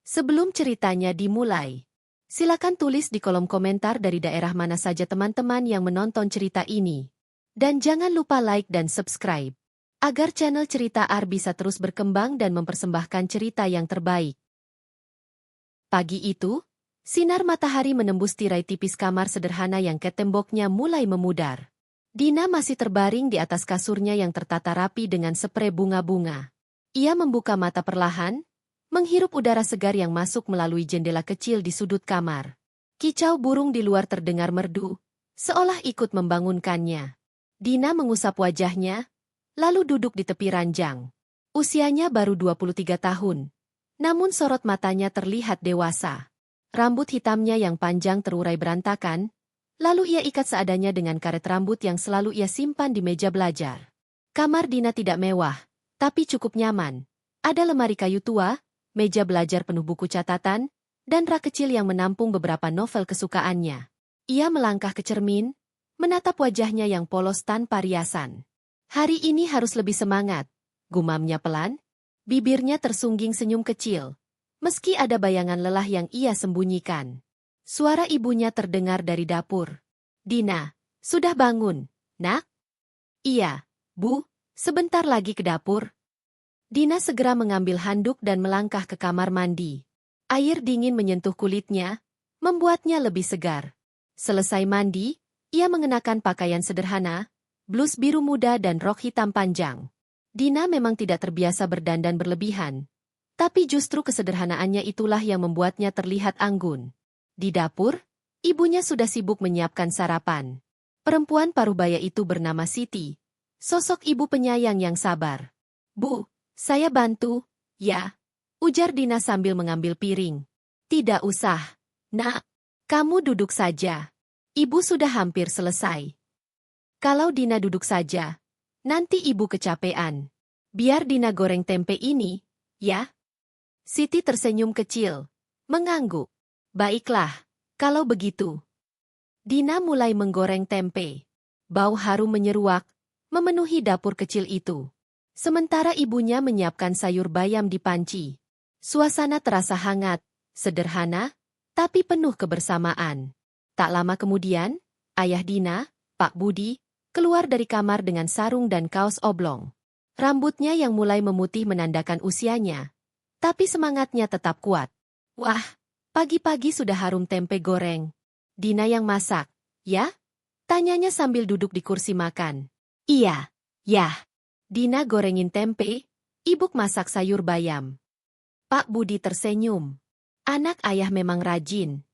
Sebelum ceritanya dimulai, silakan tulis di kolom komentar dari daerah mana saja teman-teman yang menonton cerita ini. Dan jangan lupa like dan subscribe, agar channel Cerita Ar bisa terus berkembang dan mempersembahkan cerita yang terbaik. Pagi itu, sinar matahari menembus tirai tipis kamar sederhana yang ke temboknya mulai memudar. Dina masih terbaring di atas kasurnya yang tertata rapi dengan sprei bunga-bunga. Ia membuka mata perlahan, menghirup udara segar yang masuk melalui jendela kecil di sudut kamar. Kicau burung di luar terdengar merdu, seolah ikut membangunkannya. Dina mengusap wajahnya, lalu duduk di tepi ranjang. Usianya baru 23 tahun, namun sorot matanya terlihat dewasa. Rambut hitamnya yang panjang terurai berantakan, lalu ia ikat seadanya dengan karet rambut yang selalu ia simpan di meja belajar. Kamar Dina tidak mewah, tapi cukup nyaman. Ada lemari kayu tua, meja belajar penuh buku catatan, dan rak kecil yang menampung beberapa novel kesukaannya. Ia melangkah ke cermin, menatap wajahnya yang polos tanpa riasan. Hari ini harus lebih semangat, gumamnya pelan. Bibirnya tersungging senyum kecil, meski ada bayangan lelah yang ia sembunyikan. Suara ibunya terdengar dari dapur. "Dina, sudah bangun, nak?" "Iya, Bu, sebentar lagi ke dapur." Dina segera mengambil handuk dan melangkah ke kamar mandi. Air dingin menyentuh kulitnya, membuatnya lebih segar. Selesai mandi, ia mengenakan pakaian sederhana, blus biru muda dan rok hitam panjang. Dina memang tidak terbiasa berdandan berlebihan, tapi justru kesederhanaannya itulah yang membuatnya terlihat anggun. Di dapur, ibunya sudah sibuk menyiapkan sarapan. Perempuan paruh baya itu bernama Siti, sosok ibu penyayang yang sabar. "Bu, saya bantu, ya," ujar Dina sambil mengambil piring. "Tidak usah, nak. Kamu duduk saja. Ibu sudah hampir selesai." Kalau Dina duduk saja, nanti ibu kecapean. "Biar Dina goreng tempe ini, ya?" Siti tersenyum kecil, mengangguk. "Baiklah, kalau begitu." Dina mulai menggoreng tempe. Bau harum menyeruak, memenuhi dapur kecil itu. Sementara ibunya menyiapkan sayur bayam di panci. Suasana terasa hangat, sederhana, tapi penuh kebersamaan. Tak lama kemudian, ayah Dina, Pak Budi, keluar dari kamar dengan sarung dan kaos oblong. Rambutnya yang mulai memutih menandakan usianya, tapi semangatnya tetap kuat. "Wah, pagi-pagi sudah harum tempe goreng. Dina yang masak, ya?" tanyanya sambil duduk di kursi makan. "Iya, ya." Dina gorengin tempe, ibu masak sayur bayam. Pak Budi tersenyum. Anak ayah memang rajin.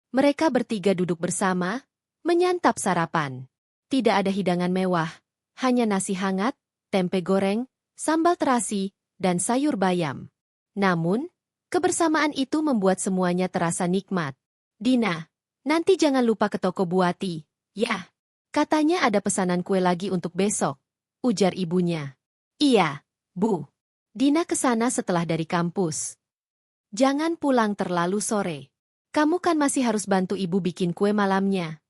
Mereka bertiga duduk bersama, menyantap sarapan. Tidak ada hidangan mewah, hanya nasi hangat, tempe goreng, sambal terasi, dan sayur bayam. Namun, kebersamaan itu membuat semuanya terasa nikmat. "Dina, nanti jangan lupa ke toko Buati, ya. Katanya ada pesanan kue lagi untuk besok," ujar ibunya. "Iya, Bu." Dina ke sana setelah dari kampus. "Jangan pulang terlalu sore. Kamu kan masih harus bantu ibu bikin kue malamnya."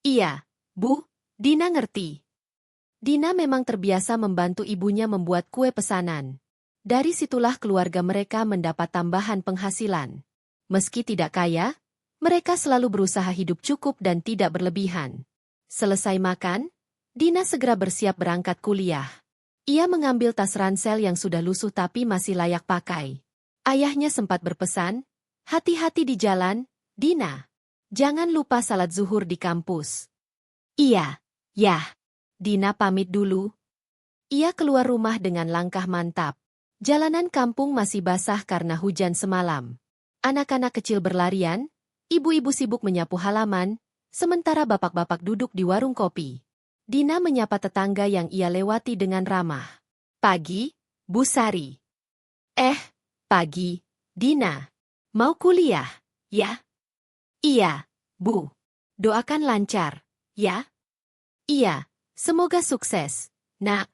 "Iya, Bu." Dina ngerti. Dina memang terbiasa membantu ibunya membuat kue pesanan. Dari situlah keluarga mereka mendapat tambahan penghasilan. Meski tidak kaya, mereka selalu berusaha hidup cukup dan tidak berlebihan. Selesai makan, Dina segera bersiap berangkat kuliah. Ia mengambil tas ransel yang sudah lusuh tapi masih layak pakai. Ayahnya sempat berpesan, "Hati-hati di jalan, Dina. Jangan lupa salat zuhur di kampus." "Iya, ya." Dina pamit dulu. Ia keluar rumah dengan langkah mantap. Jalanan kampung masih basah karena hujan semalam. Anak-anak kecil berlarian, ibu-ibu sibuk menyapu halaman, sementara bapak-bapak duduk di warung kopi. Dina menyapa tetangga yang ia lewati dengan ramah. "Pagi, Bu Sari." Pagi, Dina. Mau kuliah, ya?" "Iya, Bu. Doakan lancar, ya?" "Iya, semoga sukses, nak."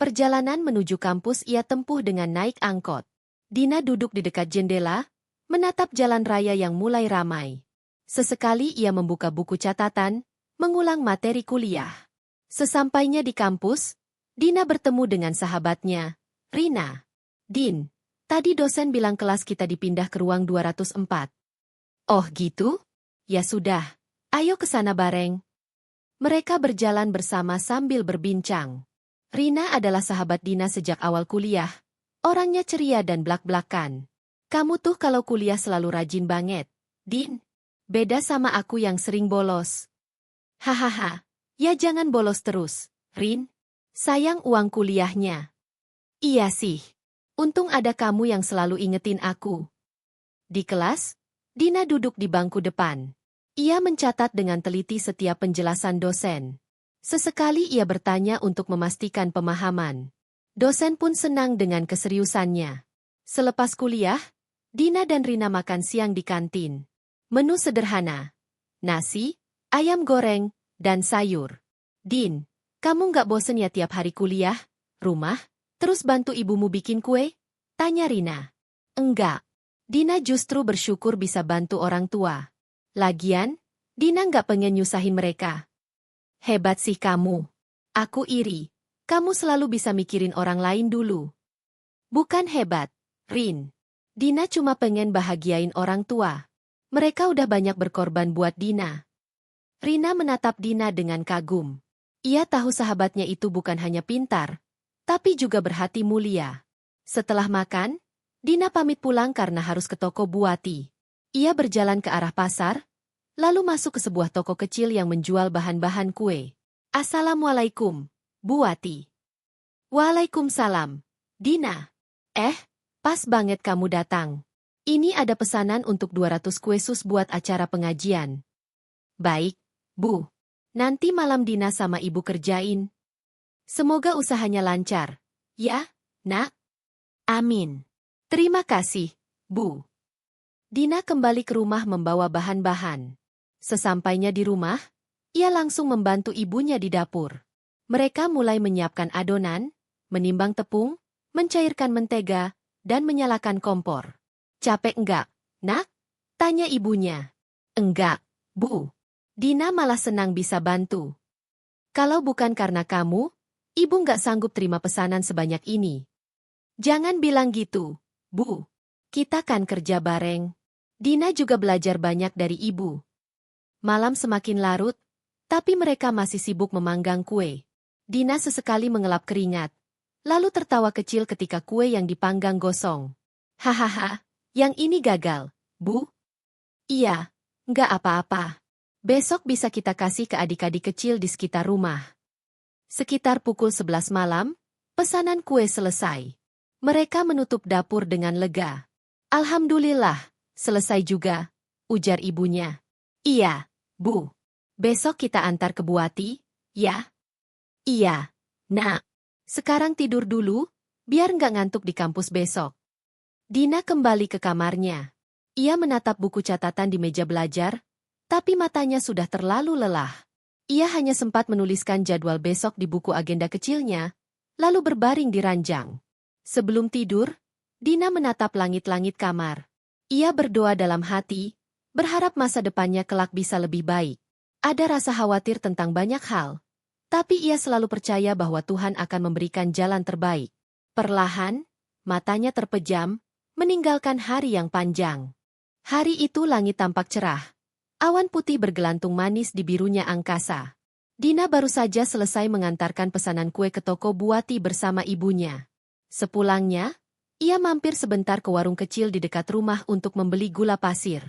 Perjalanan menuju kampus ia tempuh dengan naik angkot. Dina duduk di dekat jendela, menatap jalan raya yang mulai ramai. Sesekali ia membuka buku catatan, mengulang materi kuliah. Sesampainya di kampus, Dina bertemu dengan sahabatnya, Rina. "Din, Tadi dosen bilang kelas kita dipindah ke ruang 204. Oh gitu? Ya sudah, ayo ke sana bareng. Mereka berjalan bersama sambil berbincang. Rina adalah sahabat Dina sejak awal kuliah. Orangnya ceria dan blak-blakan. Kamu tuh kalau kuliah selalu rajin banget, Din. Beda sama aku yang sering bolos. Hahaha, ya jangan bolos terus, Rin. Sayang uang kuliahnya. Iya sih. Untung ada kamu yang selalu ingetin aku. Di kelas, Dina duduk di bangku depan. Ia mencatat dengan teliti setiap penjelasan dosen. Sesekali ia bertanya untuk memastikan pemahaman. Dosen pun senang dengan keseriusannya. Selepas kuliah, Dina dan Rina makan siang di kantin. Menu sederhana. Nasi, ayam goreng, dan sayur. Din, kamu nggak bosen ya tiap hari kuliah, rumah, terus bantu ibumu bikin kue? Tanya Rina. Enggak. Dina justru bersyukur bisa bantu orang tua. Lagian, Dina nggak pengen nyusahin mereka. Hebat sih kamu. Aku iri. Kamu selalu bisa mikirin orang lain dulu. Bukan hebat, Rin. Dina cuma pengen bahagiain orang tua. Mereka udah banyak berkorban buat Dina. Rina menatap Dina dengan kagum. Ia tahu sahabatnya itu bukan hanya pintar, tapi juga berhati mulia. Setelah makan, Dina pamit pulang karena harus ke toko Buati. Ia berjalan ke arah pasar, lalu masuk ke sebuah toko kecil yang menjual bahan-bahan kue. Assalamualaikum, Buati. Waalaikumsalam, Dina. Pas banget kamu datang. Ini ada pesanan untuk 200 kue sus buat acara pengajian. Baik, Bu. Nanti malam Dina sama Ibu kerjain. Semoga usahanya lancar. Ya, Nak? Amin. Terima kasih, Bu. Dina kembali ke rumah membawa bahan-bahan. Sesampainya di rumah, ia langsung membantu ibunya di dapur. Mereka mulai menyiapkan adonan, menimbang tepung, mencairkan mentega, dan menyalakan kompor. Capek enggak, Nak? Tanya ibunya. Enggak, Bu. Dina malah senang bisa bantu. Kalau bukan karena kamu, Ibu nggak sanggup terima pesanan sebanyak ini. Jangan bilang gitu, Bu. Kita kan kerja bareng. Dina juga belajar banyak dari Ibu. Malam semakin larut, tapi mereka masih sibuk memanggang kue. Dina sesekali mengelap keringat, lalu tertawa kecil ketika kue yang dipanggang gosong. Hahaha. Yang ini gagal, Bu? Iya, nggak apa-apa. Besok bisa kita kasih ke adik-adik kecil di sekitar rumah. Sekitar pukul 11 malam, pesanan kue selesai. Mereka menutup dapur dengan lega. Alhamdulillah, selesai juga, ujar ibunya. Iya, Bu. Besok kita antar ke Buati, ya? Iya, Nak. Sekarang tidur dulu, biar nggak ngantuk di kampus besok. Dina kembali ke kamarnya. Ia menatap buku catatan di meja belajar, tapi matanya sudah terlalu lelah. Ia hanya sempat menuliskan jadwal besok di buku agenda kecilnya, lalu berbaring di ranjang. Sebelum tidur, Dina menatap langit-langit kamar. Ia berdoa dalam hati, berharap masa depannya kelak bisa lebih baik. Ada rasa khawatir tentang banyak hal, tapi ia selalu percaya bahwa Tuhan akan memberikan jalan terbaik. Perlahan, matanya terpejam, meninggalkan hari yang panjang. Hari itu langit tampak cerah. Awan putih bergelantung manis di birunya angkasa. Dina baru saja selesai mengantarkan pesanan kue ke toko Buati bersama ibunya. Sepulangnya, ia mampir sebentar ke warung kecil di dekat rumah untuk membeli gula pasir.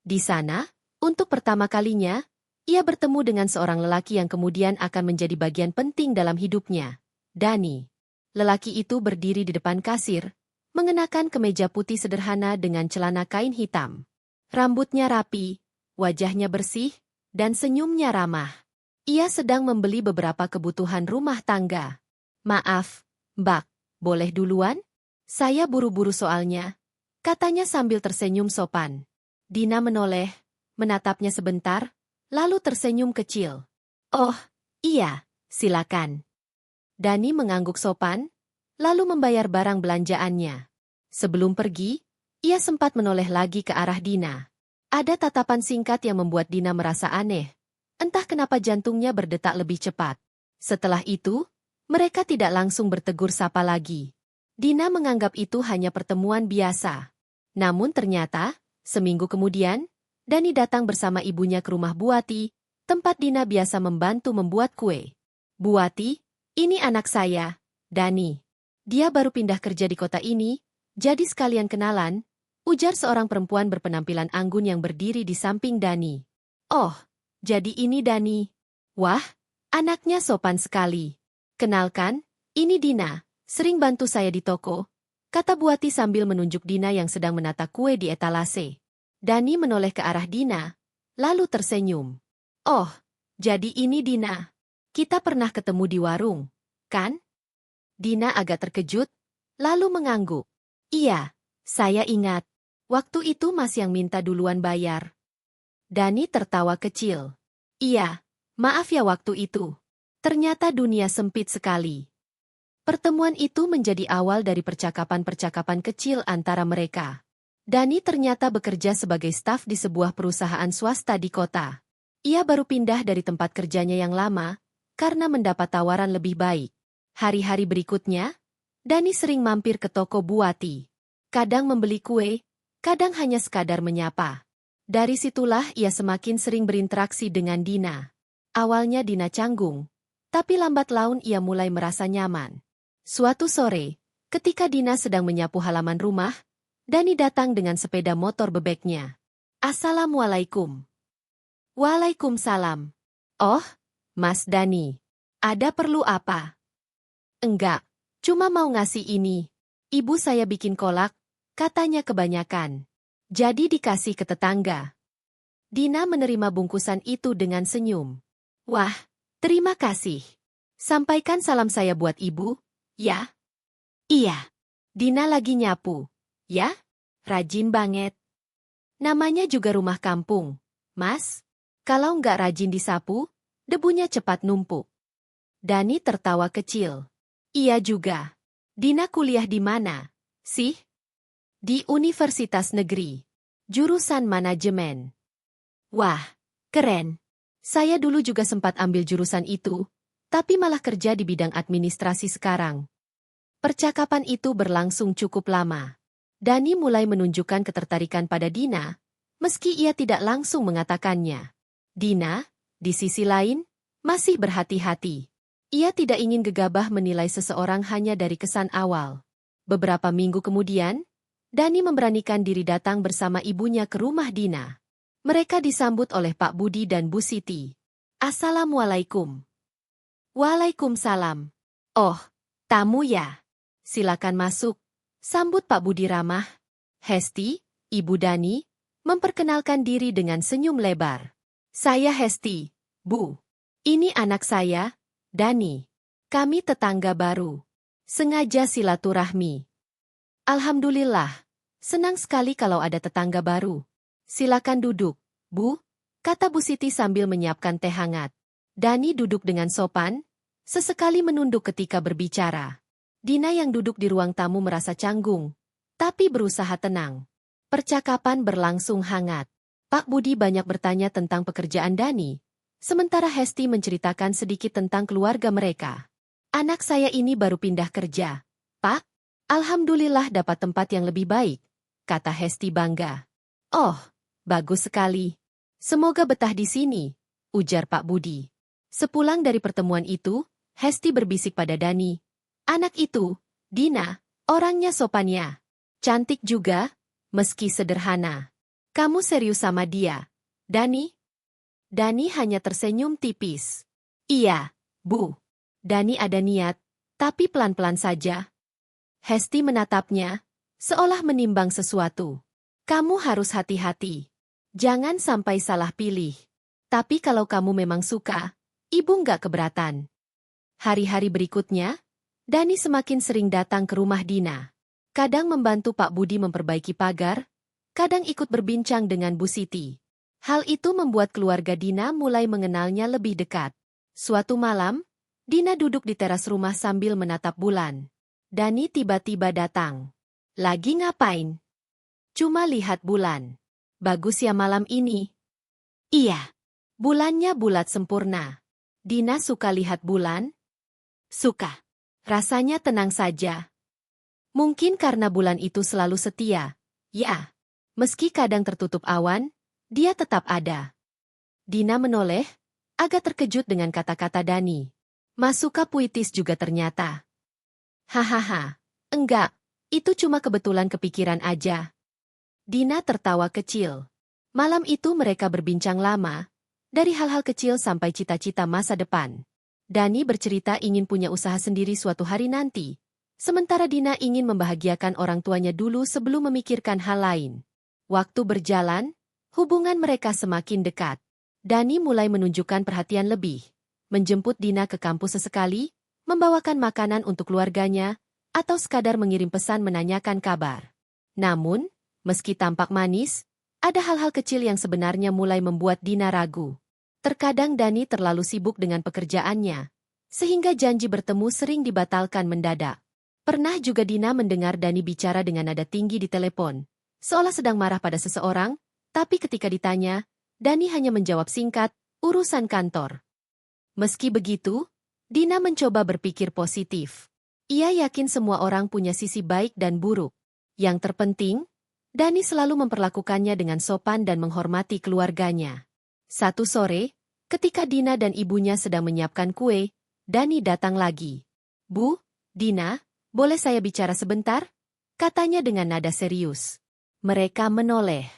Di sana, untuk pertama kalinya, ia bertemu dengan seorang lelaki yang kemudian akan menjadi bagian penting dalam hidupnya, Dani. Lelaki itu berdiri di depan kasir, mengenakan kemeja putih sederhana dengan celana kain hitam. Rambutnya rapi, wajahnya bersih, dan senyumnya ramah. Ia sedang membeli beberapa kebutuhan rumah tangga. Maaf, Mbak, boleh duluan? Saya buru-buru soalnya, katanya sambil tersenyum sopan. Dina menoleh, menatapnya sebentar, lalu tersenyum kecil. Oh, iya, silakan. Dani mengangguk sopan, lalu membayar barang belanjaannya. Sebelum pergi, ia sempat menoleh lagi ke arah Dina. Ada tatapan singkat yang membuat Dina merasa aneh. Entah kenapa jantungnya berdetak lebih cepat. Setelah itu, mereka tidak langsung bertegur sapa lagi. Dina menganggap itu hanya pertemuan biasa. Namun ternyata, seminggu kemudian, Dani datang bersama ibunya ke rumah Buati, tempat Dina biasa membantu membuat kue. "Buati, ini anak saya, Dani. Dia baru pindah kerja di kota ini, jadi sekalian kenalan," ujar seorang perempuan berpenampilan anggun yang berdiri di samping Dani. "Oh, jadi ini Dani. Wah, anaknya sopan sekali. Kenalkan, ini Dina, sering bantu saya di toko," kata Buati sambil menunjuk Dina yang sedang menata kue di etalase. Dani menoleh ke arah Dina, lalu tersenyum. "Oh, jadi ini Dina. Kita pernah ketemu di warung, kan?" Dina agak terkejut, lalu mengangguk. "Iya, saya ingat. Waktu itu Mas yang minta duluan bayar." Dani tertawa kecil. "Iya, maaf ya waktu itu. Ternyata dunia sempit sekali." Pertemuan itu menjadi awal dari percakapan-percakapan kecil antara mereka. Dani ternyata bekerja sebagai staf di sebuah perusahaan swasta di kota. Ia baru pindah dari tempat kerjanya yang lama, karena mendapat tawaran lebih baik. Hari-hari berikutnya, Dani sering mampir ke toko Buati. Kadang membeli kue, kadang hanya sekadar menyapa. Dari situlah ia semakin sering berinteraksi dengan Dina. Awalnya Dina canggung, tapi lambat laun ia mulai merasa nyaman. Suatu sore, ketika Dina sedang menyapu halaman rumah, Dani datang dengan sepeda motor bebeknya. "Assalamualaikum." "Waalaikumsalam." "Oh, Mas Dani. Ada perlu apa?" "Enggak, cuma mau ngasih ini. Ibu saya bikin kolak, katanya kebanyakan. Jadi dikasih ke tetangga." Dina menerima bungkusan itu dengan senyum. "Wah, terima kasih. Sampaikan salam saya buat ibu, ya?" "Iya. Dina lagi nyapu. Ya? Rajin banget. Namanya juga rumah kampung, Mas. Kalau nggak rajin disapu, debunya cepat numpuk." Dani tertawa kecil. "Iya juga. Dina kuliah di mana, sih?" "Di Universitas Negeri. Jurusan manajemen." "Wah, keren. Saya dulu juga sempat ambil jurusan itu, tapi malah kerja di bidang administrasi sekarang." Percakapan itu berlangsung cukup lama. Dani mulai menunjukkan ketertarikan pada Dina, meski ia tidak langsung mengatakannya. Dina, di sisi lain, masih berhati-hati. Ia tidak ingin gegabah menilai seseorang hanya dari kesan awal. Beberapa minggu kemudian, Dani memberanikan diri datang bersama ibunya ke rumah Dina. Mereka disambut oleh Pak Budi dan Bu Siti. "Assalamualaikum." "Waalaikumsalam." "Oh, tamu ya? Silakan masuk," sambut Pak Budi ramah. Hesti, Ibu Dani, memperkenalkan diri dengan senyum lebar. "Saya Hesti, Bu. Ini anak saya, Dani. Kami tetangga baru. Sengaja silaturahmi." "Alhamdulillah, senang sekali kalau ada tetangga baru. Silakan duduk, Bu," kata Bu Siti sambil menyiapkan teh hangat. Dani duduk dengan sopan, sesekali menunduk ketika berbicara. Dina yang duduk di ruang tamu merasa canggung, tapi berusaha tenang. Percakapan berlangsung hangat. Pak Budi banyak bertanya tentang pekerjaan Dani, sementara Hesti menceritakan sedikit tentang keluarga mereka. "Anak saya ini baru pindah kerja, Pak. Alhamdulillah dapat tempat yang lebih baik," kata Hesti bangga. "Oh, bagus sekali. Semoga betah di sini," ujar Pak Budi. Sepulang dari pertemuan itu, Hesti berbisik pada Dani. "Anak itu, Dina, orangnya sopan ya. Cantik juga, meski sederhana. Kamu serius sama dia, Dani?" Dani hanya tersenyum tipis. "Iya, Bu. Dani ada niat, tapi pelan-pelan saja." Hesti menatapnya, seolah menimbang sesuatu. "Kamu harus hati-hati. Jangan sampai salah pilih. Tapi kalau kamu memang suka, Ibu nggak keberatan." Hari-hari berikutnya, Dani semakin sering datang ke rumah Dina. Kadang membantu Pak Budi memperbaiki pagar, kadang ikut berbincang dengan Bu Siti. Hal itu membuat keluarga Dina mulai mengenalnya lebih dekat. Suatu malam, Dina duduk di teras rumah sambil menatap bulan. Dani tiba-tiba datang. "Lagi ngapain?" "Cuma lihat bulan. Bagus ya malam ini." "Iya. Bulannya bulat sempurna." "Dina suka lihat bulan?" "Suka. Rasanya tenang saja." Mungkin karena bulan itu selalu setia. Ya, meski kadang tertutup awan, dia tetap ada. Dina menoleh, agak terkejut dengan kata-kata Dani. Masuka puitis juga ternyata. Hahaha, enggak, itu cuma kebetulan kepikiran aja. Dina tertawa kecil. Malam itu mereka berbincang lama, dari hal-hal kecil sampai cita-cita masa depan. Dani bercerita ingin punya usaha sendiri suatu hari nanti, sementara Dina ingin membahagiakan orang tuanya dulu sebelum memikirkan hal lain. Waktu berjalan, hubungan mereka semakin dekat. Dani mulai menunjukkan perhatian lebih, menjemput Dina ke kampus sesekali, membawakan makanan untuk keluarganya, atau sekadar mengirim pesan menanyakan kabar. Namun, meski tampak manis, ada hal-hal kecil yang sebenarnya mulai membuat Dina ragu. Terkadang Dani terlalu sibuk dengan pekerjaannya, sehingga janji bertemu sering dibatalkan mendadak. Pernah juga Dina mendengar Dani bicara dengan nada tinggi di telepon, seolah sedang marah pada seseorang, tapi ketika ditanya, Dani hanya menjawab singkat, urusan kantor. Meski begitu, Dina mencoba berpikir positif. Ia yakin semua orang punya sisi baik dan buruk. Yang terpenting, Dani selalu memperlakukannya dengan sopan dan menghormati keluarganya. Satu sore, ketika Dina dan ibunya sedang menyiapkan kue, Dani datang lagi. "Bu, Dina, boleh saya bicara sebentar?" Katanya dengan nada serius. Mereka menoleh.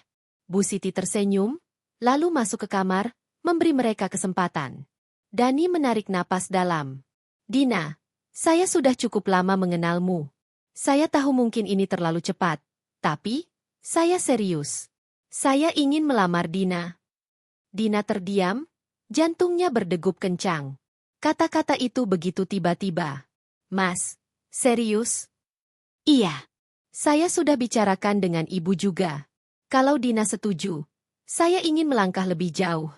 Bu Siti tersenyum, lalu masuk ke kamar, memberi mereka kesempatan. Dani menarik napas dalam. "Dina, saya sudah cukup lama mengenalmu. Saya tahu mungkin ini terlalu cepat, tapi saya serius. Saya ingin melamar Dina." Dina terdiam, jantungnya berdegup kencang. Kata-kata itu begitu tiba-tiba. "Mas, serius?" "Iya. Saya sudah bicarakan dengan ibu juga. Kalau Dina setuju, saya ingin melangkah lebih jauh."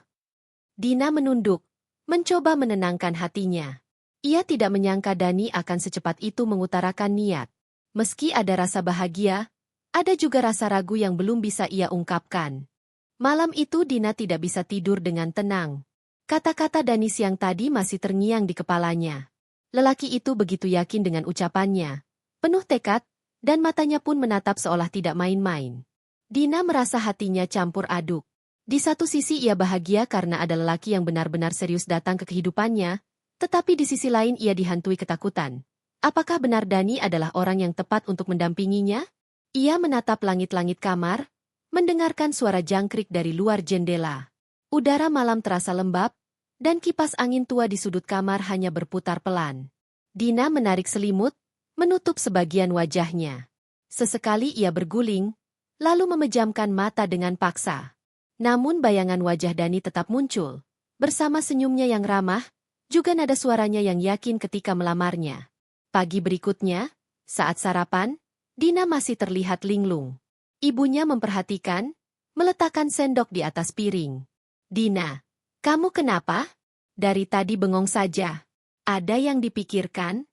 Dina menunduk, mencoba menenangkan hatinya. Ia tidak menyangka Dani akan secepat itu mengutarakan niat. Meski ada rasa bahagia, ada juga rasa ragu yang belum bisa ia ungkapkan. Malam itu Dina tidak bisa tidur dengan tenang. Kata-kata Dani siang tadi masih terngiang di kepalanya. Lelaki itu begitu yakin dengan ucapannya, penuh tekad, dan matanya pun menatap seolah tidak main-main. Dina merasa hatinya campur aduk. Di satu sisi ia bahagia karena ada lelaki yang benar-benar serius datang ke kehidupannya, tetapi di sisi lain ia dihantui ketakutan. Apakah benar Dani adalah orang yang tepat untuk mendampinginya? Ia menatap langit-langit kamar, mendengarkan suara jangkrik dari luar jendela. Udara malam terasa lembab, dan kipas angin tua di sudut kamar hanya berputar pelan. Dina menarik selimut, menutup sebagian wajahnya. Sesekali ia berguling, lalu memejamkan mata dengan paksa. Namun bayangan wajah Dani tetap muncul, bersama senyumnya yang ramah, juga nada suaranya yang yakin ketika melamarnya. Pagi berikutnya, saat sarapan, Dina masih terlihat linglung. Ibunya memperhatikan, meletakkan sendok di atas piring. "Dina, kamu kenapa? Dari tadi bengong saja. Ada yang dipikirkan?"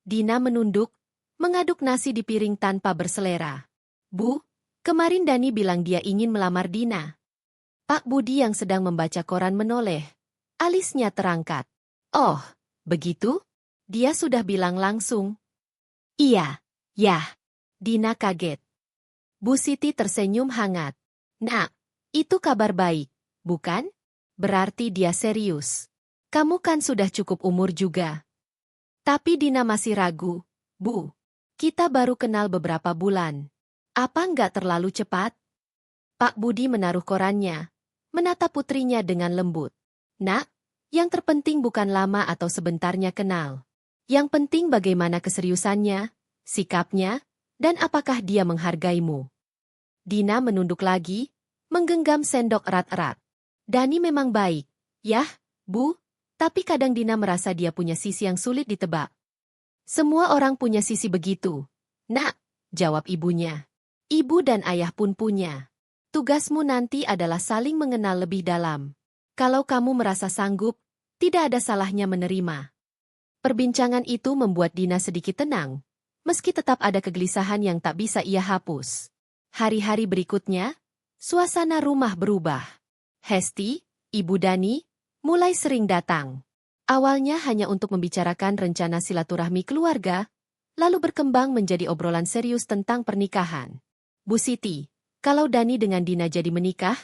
Dina menunduk, mengaduk nasi di piring tanpa berselera. "Bu, kemarin Dani bilang dia ingin melamar Dina." Pak Budi yang sedang membaca koran menoleh. Alisnya terangkat. "Oh, begitu? Dia sudah bilang langsung?" "Iya, ya." Dina kaget. Bu Siti tersenyum hangat. "Nak, itu kabar baik, bukan? Berarti dia serius. Kamu kan sudah cukup umur juga." Tapi Dina masih ragu. "Bu, kita baru kenal beberapa bulan. Apa nggak terlalu cepat?" Pak Budi menaruh korannya, menatap putrinya dengan lembut. "Nak, yang terpenting bukan lama atau sebentarnya kenal. Yang penting bagaimana keseriusannya, sikapnya, dan apakah dia menghargaimu." Dina menunduk lagi, menggenggam sendok erat-erat. "Dani memang baik, yah, Bu, tapi kadang Dina merasa dia punya sisi yang sulit ditebak." "Semua orang punya sisi begitu, Nak," jawab ibunya. "Ibu dan ayah pun punya. Tugasmu nanti adalah saling mengenal lebih dalam. Kalau kamu merasa sanggup, tidak ada salahnya menerima." Perbincangan itu membuat Dina sedikit tenang, meski tetap ada kegelisahan yang tak bisa ia hapus. Hari-hari berikutnya, suasana rumah berubah. Hesti, ibu Dani, mulai sering datang. Awalnya hanya untuk membicarakan rencana silaturahmi keluarga, lalu berkembang menjadi obrolan serius tentang pernikahan. Bu Siti, kalau Dani dengan Dina jadi menikah,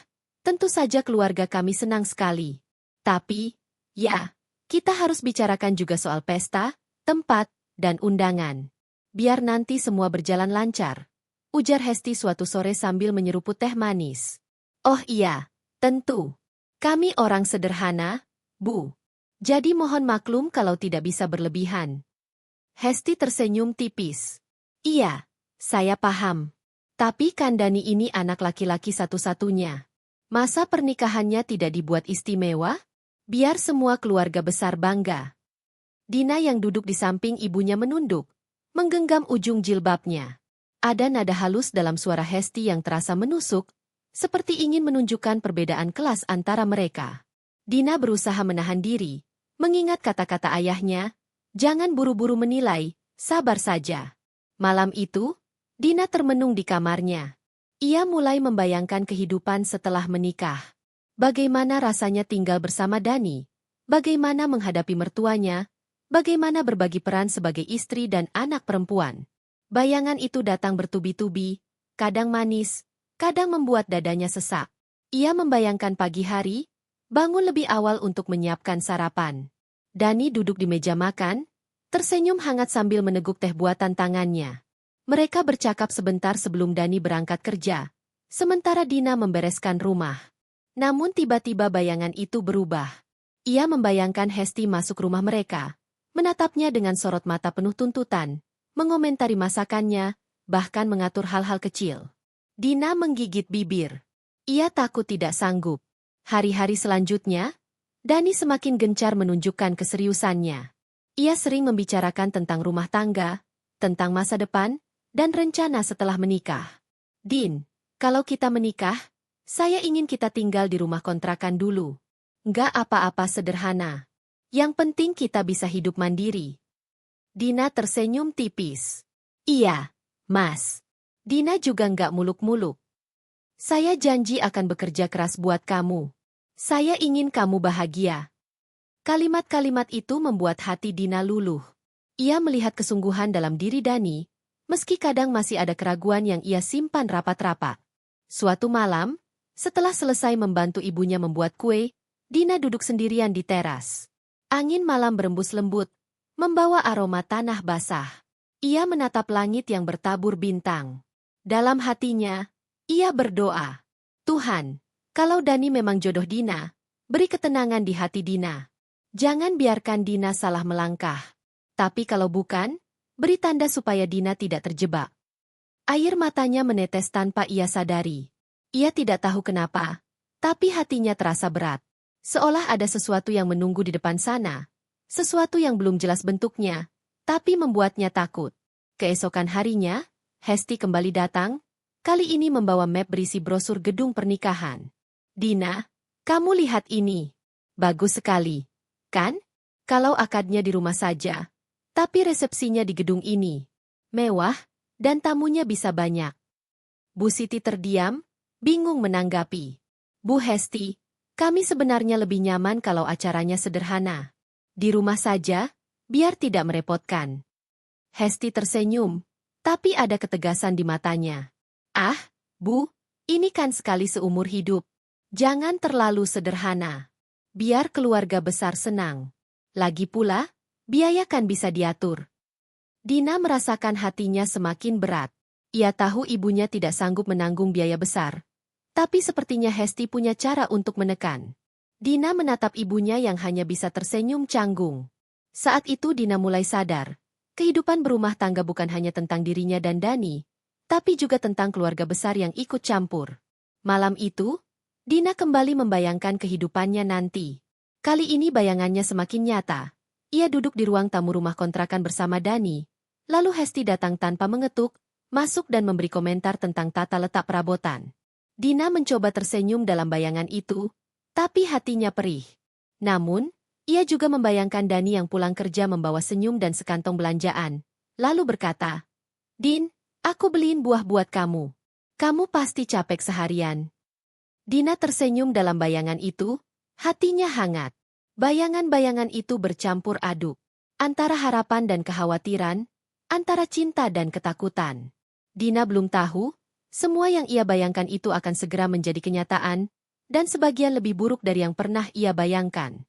tentu saja keluarga kami senang sekali. Tapi, ya, kita harus bicarakan juga soal pesta, tempat, dan undangan. Biar nanti semua berjalan lancar, ujar Hesti suatu sore sambil menyeruput teh manis. Oh iya, tentu. Kami orang sederhana, Bu. Jadi mohon maklum kalau tidak bisa berlebihan. Hesti tersenyum tipis. Iya, saya paham. Tapi kan Dani ini anak laki-laki satu-satunya. Masa pernikahannya tidak dibuat istimewa? Biar semua keluarga besar bangga. Dina yang duduk di samping ibunya menunduk, menggenggam ujung jilbabnya. Ada nada halus dalam suara Hesti yang terasa menusuk, seperti ingin menunjukkan perbedaan kelas antara mereka. Dina berusaha menahan diri, mengingat kata-kata ayahnya, jangan buru-buru menilai, sabar saja. Malam itu, Dina termenung di kamarnya. Ia mulai membayangkan kehidupan setelah menikah. Bagaimana rasanya tinggal bersama Dani, bagaimana menghadapi mertuanya, bagaimana berbagi peran sebagai istri dan anak perempuan. Bayangan itu datang bertubi-tubi, kadang manis, kadang membuat dadanya sesak. Ia membayangkan pagi hari, bangun lebih awal untuk menyiapkan sarapan. Dani duduk di meja makan, tersenyum hangat sambil meneguk teh buatan tangannya. Mereka bercakap sebentar sebelum Dani berangkat kerja, sementara Dina membereskan rumah. Namun tiba-tiba bayangan itu berubah. Ia membayangkan Hesti masuk rumah mereka, menatapnya dengan sorot mata penuh tuntutan, mengomentari masakannya, bahkan mengatur hal-hal kecil. Dina menggigit bibir. Ia takut tidak sanggup. Hari-hari selanjutnya, Dani semakin gencar menunjukkan keseriusannya. Ia sering membicarakan tentang rumah tangga, tentang masa depan, dan rencana setelah menikah. Din, kalau kita menikah, saya ingin kita tinggal di rumah kontrakan dulu. Nggak apa-apa sederhana. Yang penting kita bisa hidup mandiri. Dina tersenyum tipis. Iya, Mas. Dina juga nggak muluk-muluk. Saya janji akan bekerja keras buat kamu. Saya ingin kamu bahagia. Kalimat-kalimat itu membuat hati Dina luluh. Ia melihat kesungguhan dalam diri Dani, meski kadang masih ada keraguan yang ia simpan rapat-rapat. Suatu malam, setelah selesai membantu ibunya membuat kue, Dina duduk sendirian di teras. Angin malam berembus lembut, membawa aroma tanah basah. Ia menatap langit yang bertabur bintang. Dalam hatinya, ia berdoa, Tuhan, kalau Dani memang jodoh Dina, beri ketenangan di hati Dina. Jangan biarkan Dina salah melangkah. Tapi kalau bukan, beri tanda supaya Dina tidak terjebak. Air matanya menetes tanpa ia sadari. Ia tidak tahu kenapa, tapi hatinya terasa berat. Seolah ada sesuatu yang menunggu di depan sana. Sesuatu yang belum jelas bentuknya, tapi membuatnya takut. Keesokan harinya, Hesti kembali datang, kali ini membawa map berisi brosur gedung pernikahan. Dina, kamu lihat ini. Bagus sekali, kan? Kalau akadnya di rumah saja, tapi resepsinya di gedung ini. Mewah, dan tamunya bisa banyak. Bu Siti terdiam, bingung menanggapi. Bu Hesti, kami sebenarnya lebih nyaman kalau acaranya sederhana. Di rumah saja, biar tidak merepotkan. Hesti tersenyum, tapi ada ketegasan di matanya. Ah, Bu, ini kan sekali seumur hidup. Jangan terlalu sederhana. Biar keluarga besar senang. Lagi pula, biaya kan bisa diatur. Dina merasakan hatinya semakin berat. Ia tahu ibunya tidak sanggup menanggung biaya besar. Tapi sepertinya Hesti punya cara untuk menekan. Dina menatap ibunya yang hanya bisa tersenyum canggung. Saat itu Dina mulai sadar. Kehidupan berumah tangga bukan hanya tentang dirinya dan Dani, tapi juga tentang keluarga besar yang ikut campur. Malam itu, Dina kembali membayangkan kehidupannya nanti. Kali ini bayangannya semakin nyata. Ia duduk di ruang tamu rumah kontrakan bersama Dani. Lalu Hesti datang tanpa mengetuk, masuk dan memberi komentar tentang tata letak perabotan. Dina mencoba tersenyum dalam bayangan itu, tapi hatinya perih. Namun, ia juga membayangkan Dani yang pulang kerja membawa senyum dan sekantong belanjaan. Lalu berkata, Din, aku beliin buah buat kamu. Kamu pasti capek seharian. Dina tersenyum dalam bayangan itu, hatinya hangat. Bayangan-bayangan itu bercampur aduk. Antara harapan dan kekhawatiran, antara cinta dan ketakutan. Dina belum tahu, semua yang ia bayangkan itu akan segera menjadi kenyataan, dan sebagian lebih buruk dari yang pernah ia bayangkan.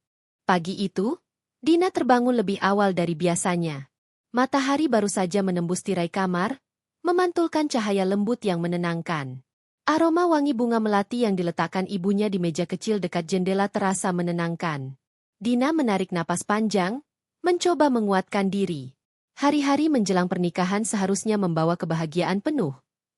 Pagi itu, Dina terbangun lebih awal dari biasanya. Matahari baru saja menembus tirai kamar, memantulkan cahaya lembut yang menenangkan. Aroma wangi bunga melati yang diletakkan ibunya di meja kecil dekat jendela terasa menenangkan. Dina menarik napas panjang, mencoba menguatkan diri. Hari-hari menjelang pernikahan seharusnya membawa kebahagiaan penuh.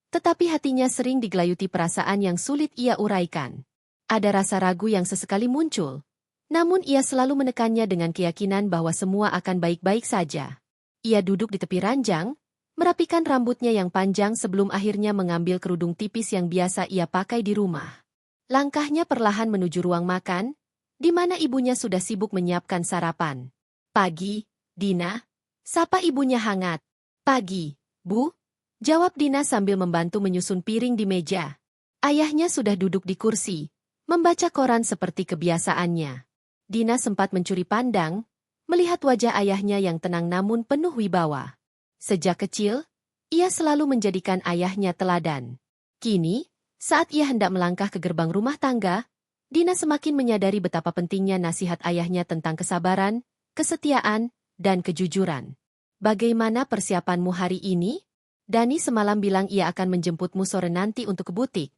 Tetapi hatinya sering digelayuti perasaan yang sulit ia uraikan. Ada rasa ragu yang sesekali muncul. Namun ia selalu menekannya dengan keyakinan bahwa semua akan baik-baik saja. Ia duduk di tepi ranjang, merapikan rambutnya yang panjang sebelum akhirnya mengambil kerudung tipis yang biasa ia pakai di rumah. Langkahnya perlahan menuju ruang makan, di mana ibunya sudah sibuk menyiapkan sarapan. "Pagi, Dina," sapa ibunya hangat. "Pagi, Bu," jawab Dina sambil membantu menyusun piring di meja. Ayahnya sudah duduk di kursi, membaca koran seperti kebiasaannya. Dina sempat mencuri pandang, melihat wajah ayahnya yang tenang namun penuh wibawa. Sejak kecil, ia selalu menjadikan ayahnya teladan. Kini, saat ia hendak melangkah ke gerbang rumah tangga, Dina semakin menyadari betapa pentingnya nasihat ayahnya tentang kesabaran, kesetiaan, dan kejujuran. "Bagaimana persiapanmu hari ini? Dani semalam bilang ia akan menjemputmu sore nanti untuk ke butik,"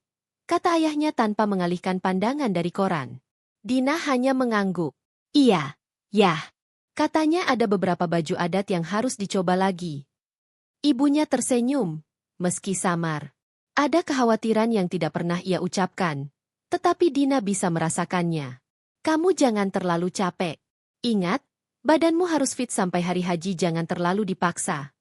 kata ayahnya tanpa mengalihkan pandangan dari koran. Dina hanya mengangguk. "Iya, ya," katanya, ada beberapa baju adat yang harus dicoba lagi. Ibunya tersenyum, meski samar. Ada kekhawatiran yang tidak pernah ia ucapkan, tetapi Dina bisa merasakannya. "Kamu jangan terlalu capek. Ingat, badanmu harus fit sampai hari haji, jangan terlalu dipaksa."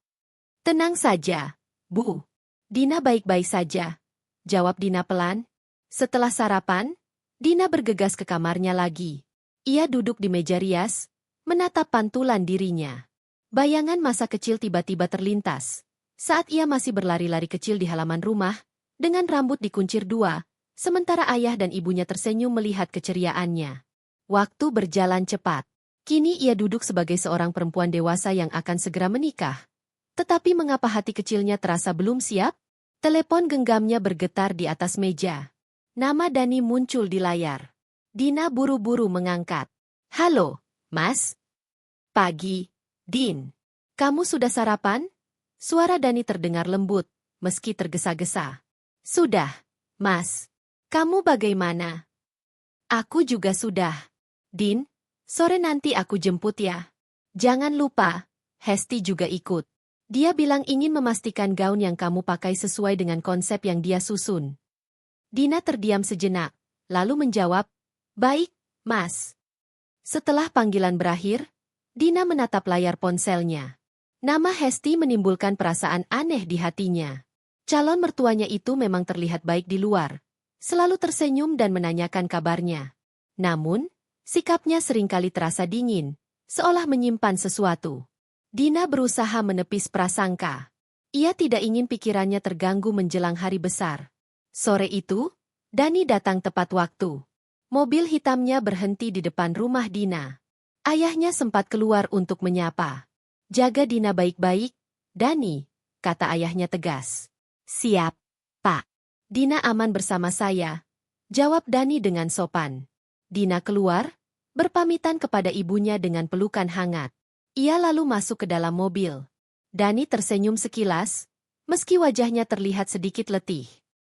"Tenang saja, Bu. Dina baik-baik saja," jawab Dina pelan. Setelah sarapan, Dina bergegas ke kamarnya lagi. Ia duduk di meja rias, menatap pantulan dirinya. Bayangan masa kecil tiba-tiba terlintas. Saat ia masih berlari-lari kecil di halaman rumah, dengan rambut dikuncir dua, sementara ayah dan ibunya tersenyum melihat keceriaannya. Waktu berjalan cepat. Kini ia duduk sebagai seorang perempuan dewasa yang akan segera menikah. Tetapi mengapa hati kecilnya terasa belum siap? Telepon genggamnya bergetar di atas meja. Nama Dani muncul di layar. Dina buru-buru mengangkat. "Halo, Mas." "Pagi, Din. Kamu sudah sarapan?" Suara Dani terdengar lembut, meski tergesa-gesa. "Sudah, Mas. Kamu bagaimana?" "Aku juga sudah. Din, sore nanti aku jemput ya. Jangan lupa, Hesti juga ikut. Dia bilang ingin memastikan gaun yang kamu pakai sesuai dengan konsep yang dia susun." Dina terdiam sejenak, lalu menjawab, "Baik, Mas." Setelah panggilan berakhir, Dina menatap layar ponselnya. Nama Hesti menimbulkan perasaan aneh di hatinya. Calon mertuanya itu memang terlihat baik di luar, selalu tersenyum dan menanyakan kabarnya. Namun, sikapnya seringkali terasa dingin, seolah menyimpan sesuatu. Dina berusaha menepis prasangka. Ia tidak ingin pikirannya terganggu menjelang hari besar. Sore itu, Dani datang tepat waktu. Mobil hitamnya berhenti di depan rumah Dina. Ayahnya sempat keluar untuk menyapa. "Jaga Dina baik-baik, Dani," kata ayahnya tegas. "Siap, Pak. Dina aman bersama saya," jawab Dani dengan sopan. Dina keluar, berpamitan kepada ibunya dengan pelukan hangat. Ia lalu masuk ke dalam mobil. Dani tersenyum sekilas, meski wajahnya terlihat sedikit letih.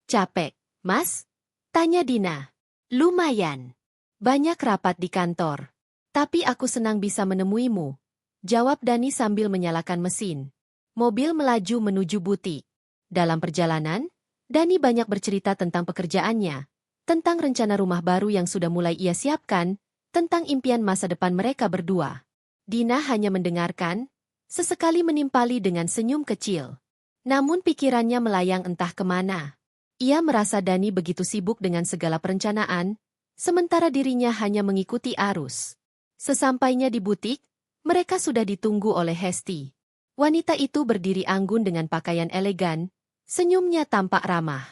"Capek, Mas?" tanya Dina. "Lumayan. Banyak rapat di kantor. Tapi aku senang bisa menemuimu," jawab Dani sambil menyalakan mesin. Mobil melaju menuju butik. Dalam perjalanan, Dani banyak bercerita tentang pekerjaannya, tentang rencana rumah baru yang sudah mulai ia siapkan, tentang impian masa depan mereka berdua. Dina hanya mendengarkan, sesekali menimpali dengan senyum kecil. Namun pikirannya melayang entah kemana. Ia merasa Dani begitu sibuk dengan segala perencanaan, sementara dirinya hanya mengikuti arus. Sesampainya di butik, mereka sudah ditunggu oleh Hesti. Wanita itu berdiri anggun dengan pakaian elegan, senyumnya tampak ramah.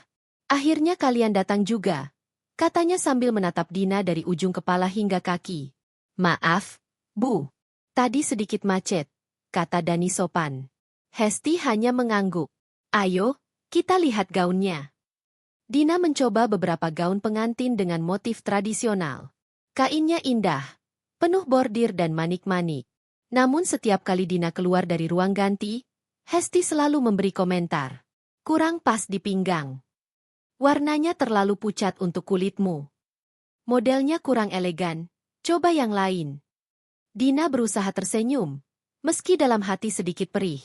"Akhirnya kalian datang juga," katanya sambil menatap Dina dari ujung kepala hingga kaki. "Maaf, Bu. Tadi sedikit macet," kata Dani sopan. Hesti hanya mengangguk. Ayo, kita lihat gaunnya. Dina mencoba beberapa gaun pengantin dengan motif tradisional. Kainnya indah, penuh bordir dan manik-manik. Namun setiap kali Dina keluar dari ruang ganti, Hesti selalu memberi komentar. Kurang pas di pinggang. Warnanya terlalu pucat untuk kulitmu. Modelnya kurang elegan, coba yang lain. Dina berusaha tersenyum, meski dalam hati sedikit perih.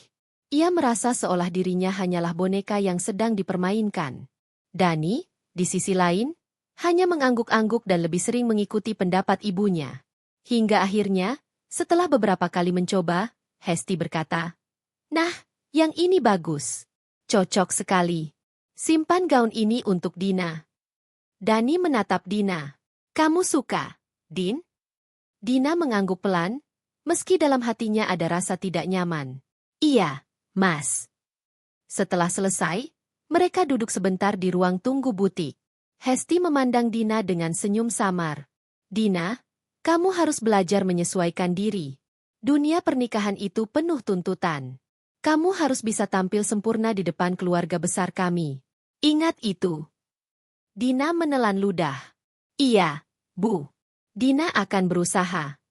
Ia merasa seolah dirinya hanyalah boneka yang sedang dipermainkan. Dani, di sisi lain, hanya mengangguk-angguk dan lebih sering mengikuti pendapat ibunya. Hingga akhirnya, setelah beberapa kali mencoba, Hesti berkata, "Nah, yang ini bagus. Cocok sekali. Simpan gaun ini untuk Dina." Dani menatap Dina. "Kamu suka, Din?" Dina mengangguk pelan, meski dalam hatinya ada rasa tidak nyaman. "Iya, Mas." Setelah selesai, mereka duduk sebentar di ruang tunggu butik. Hesti memandang Dina dengan senyum samar. "Dina, kamu harus belajar menyesuaikan diri. Dunia pernikahan itu penuh tuntutan. Kamu harus bisa tampil sempurna di depan keluarga besar kami. Ingat itu." Dina menelan ludah. "Iya, Bu. Dina akan berusaha."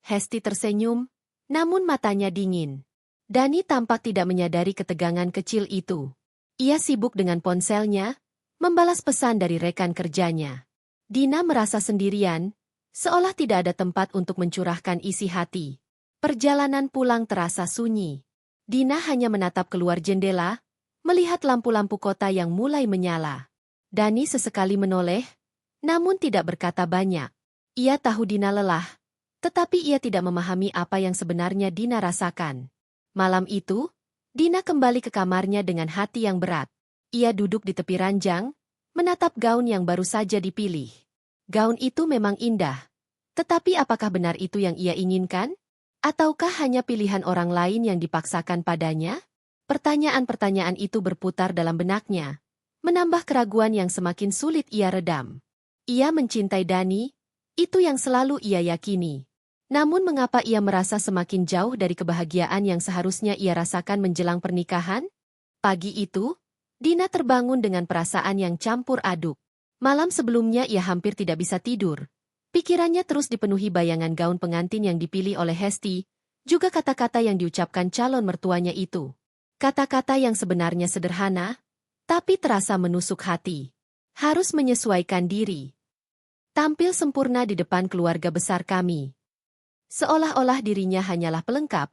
Hesti tersenyum, namun matanya dingin. Dani tampak tidak menyadari ketegangan kecil itu. Ia sibuk dengan ponselnya, membalas pesan dari rekan kerjanya. Dina merasa sendirian, seolah tidak ada tempat untuk mencurahkan isi hati. Perjalanan pulang terasa sunyi. Dina hanya menatap keluar jendela, melihat lampu-lampu kota yang mulai menyala. Dani sesekali menoleh, namun tidak berkata banyak. Ia tahu Dina lelah, tetapi ia tidak memahami apa yang sebenarnya Dina rasakan. Malam itu, Dina kembali ke kamarnya dengan hati yang berat. Ia duduk di tepi ranjang, menatap gaun yang baru saja dipilih. Gaun itu memang indah, tetapi apakah benar itu yang ia inginkan? Ataukah hanya pilihan orang lain yang dipaksakan padanya? Pertanyaan-pertanyaan itu berputar dalam benaknya, menambah keraguan yang semakin sulit ia redam. Ia mencintai Dani, itu yang selalu ia yakini. Namun mengapa ia merasa semakin jauh dari kebahagiaan yang seharusnya ia rasakan menjelang pernikahan? Pagi itu, Dina terbangun dengan perasaan yang campur aduk. Malam sebelumnya ia hampir tidak bisa tidur. Pikirannya terus dipenuhi bayangan gaun pengantin yang dipilih oleh Hesti, juga kata-kata yang diucapkan calon mertuanya itu. Kata-kata yang sebenarnya sederhana, tapi terasa menusuk hati. Harus menyesuaikan diri. Tampil sempurna di depan keluarga besar kami. Seolah-olah dirinya hanyalah pelengkap,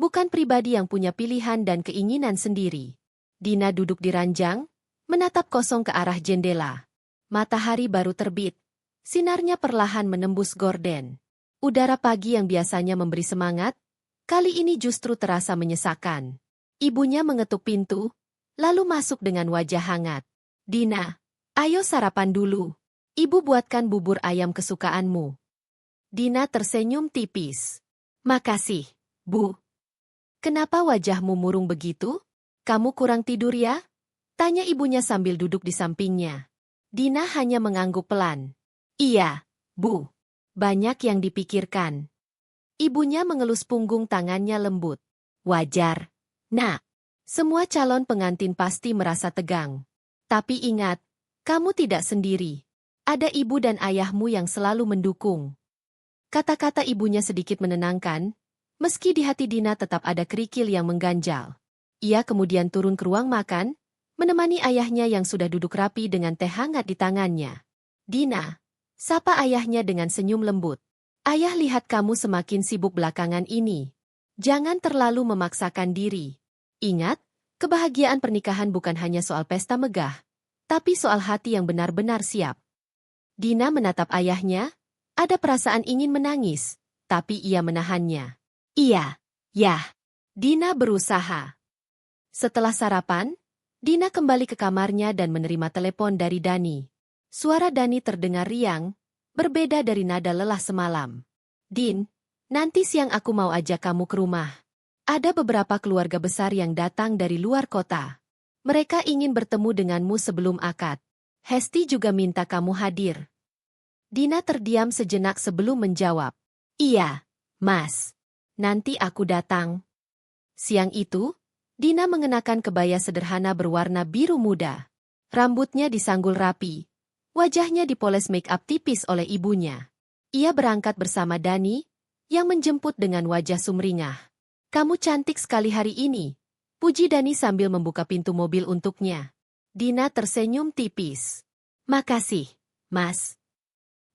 bukan pribadi yang punya pilihan dan keinginan sendiri. Dina duduk di ranjang, menatap kosong ke arah jendela. Matahari baru terbit, sinarnya perlahan menembus gorden. Udara pagi yang biasanya memberi semangat, kali ini justru terasa menyesakkan. Ibunya mengetuk pintu, lalu masuk dengan wajah hangat. "Dina, ayo sarapan dulu. Ibu buatkan bubur ayam kesukaanmu." Dina tersenyum tipis. "Makasih, Bu." "Kenapa wajahmu murung begitu? Kamu kurang tidur ya?" tanya ibunya sambil duduk di sampingnya. Dina hanya mengangguk pelan. "Iya, Bu. Banyak yang dipikirkan." Ibunya mengelus punggung tangannya lembut. "Wajar, Nak. Semua calon pengantin pasti merasa tegang. Tapi ingat, kamu tidak sendiri. Ada ibu dan ayahmu yang selalu mendukung." Kata-kata ibunya sedikit menenangkan, meski di hati Dina tetap ada kerikil yang mengganjal. Ia kemudian turun ke ruang makan, menemani ayahnya yang sudah duduk rapi dengan teh hangat di tangannya. "Dina," sapa ayahnya dengan senyum lembut. "Ayah lihat kamu semakin sibuk belakangan ini. Jangan terlalu memaksakan diri. Ingat, kebahagiaan pernikahan bukan hanya soal pesta megah, tapi soal hati yang benar-benar siap." Dina menatap ayahnya. Ada perasaan ingin menangis, tapi ia menahannya. "Iya, ya." Dina berusaha. Setelah sarapan, Dina kembali ke kamarnya dan menerima telepon dari Dani. Suara Dani terdengar riang, berbeda dari nada lelah semalam. "Din, nanti siang aku mau ajak kamu ke rumah. Ada beberapa keluarga besar yang datang dari luar kota. Mereka ingin bertemu denganmu sebelum akad. Hesti juga minta kamu hadir." Dina terdiam sejenak sebelum menjawab. "Iya, Mas. Nanti aku datang." Siang itu, Dina mengenakan kebaya sederhana berwarna biru muda. Rambutnya disanggul rapi. Wajahnya dipoles make-up tipis oleh ibunya. Ia berangkat bersama Dani, yang menjemput dengan wajah sumringah. "Kamu cantik sekali hari ini," puji Dani sambil membuka pintu mobil untuknya. Dina tersenyum tipis. "Makasih, Mas."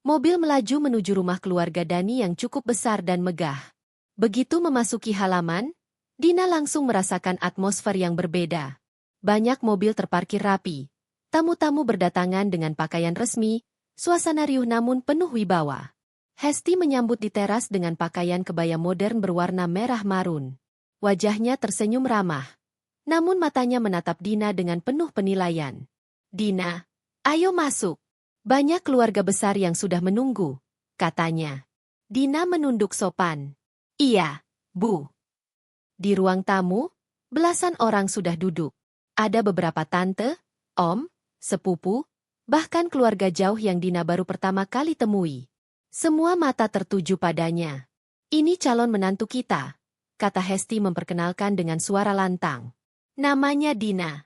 Mobil melaju menuju rumah keluarga Dani yang cukup besar dan megah. Begitu memasuki halaman, Dina langsung merasakan atmosfer yang berbeda. Banyak mobil terparkir rapi. Tamu-tamu berdatangan dengan pakaian resmi, suasana riuh namun penuh wibawa. Hesti menyambut di teras dengan pakaian kebaya modern berwarna merah marun. Wajahnya tersenyum ramah. Namun matanya menatap Dina dengan penuh penilaian. "Dina, ayo masuk. Banyak keluarga besar yang sudah menunggu," katanya. Dina menunduk sopan. "Iya, Bu." Di ruang tamu, belasan orang sudah duduk. Ada beberapa tante, om, sepupu, bahkan keluarga jauh yang Dina baru pertama kali temui. Semua mata tertuju padanya. "Ini calon menantu kita," kata Hesti memperkenalkan dengan suara lantang. "Namanya Dina."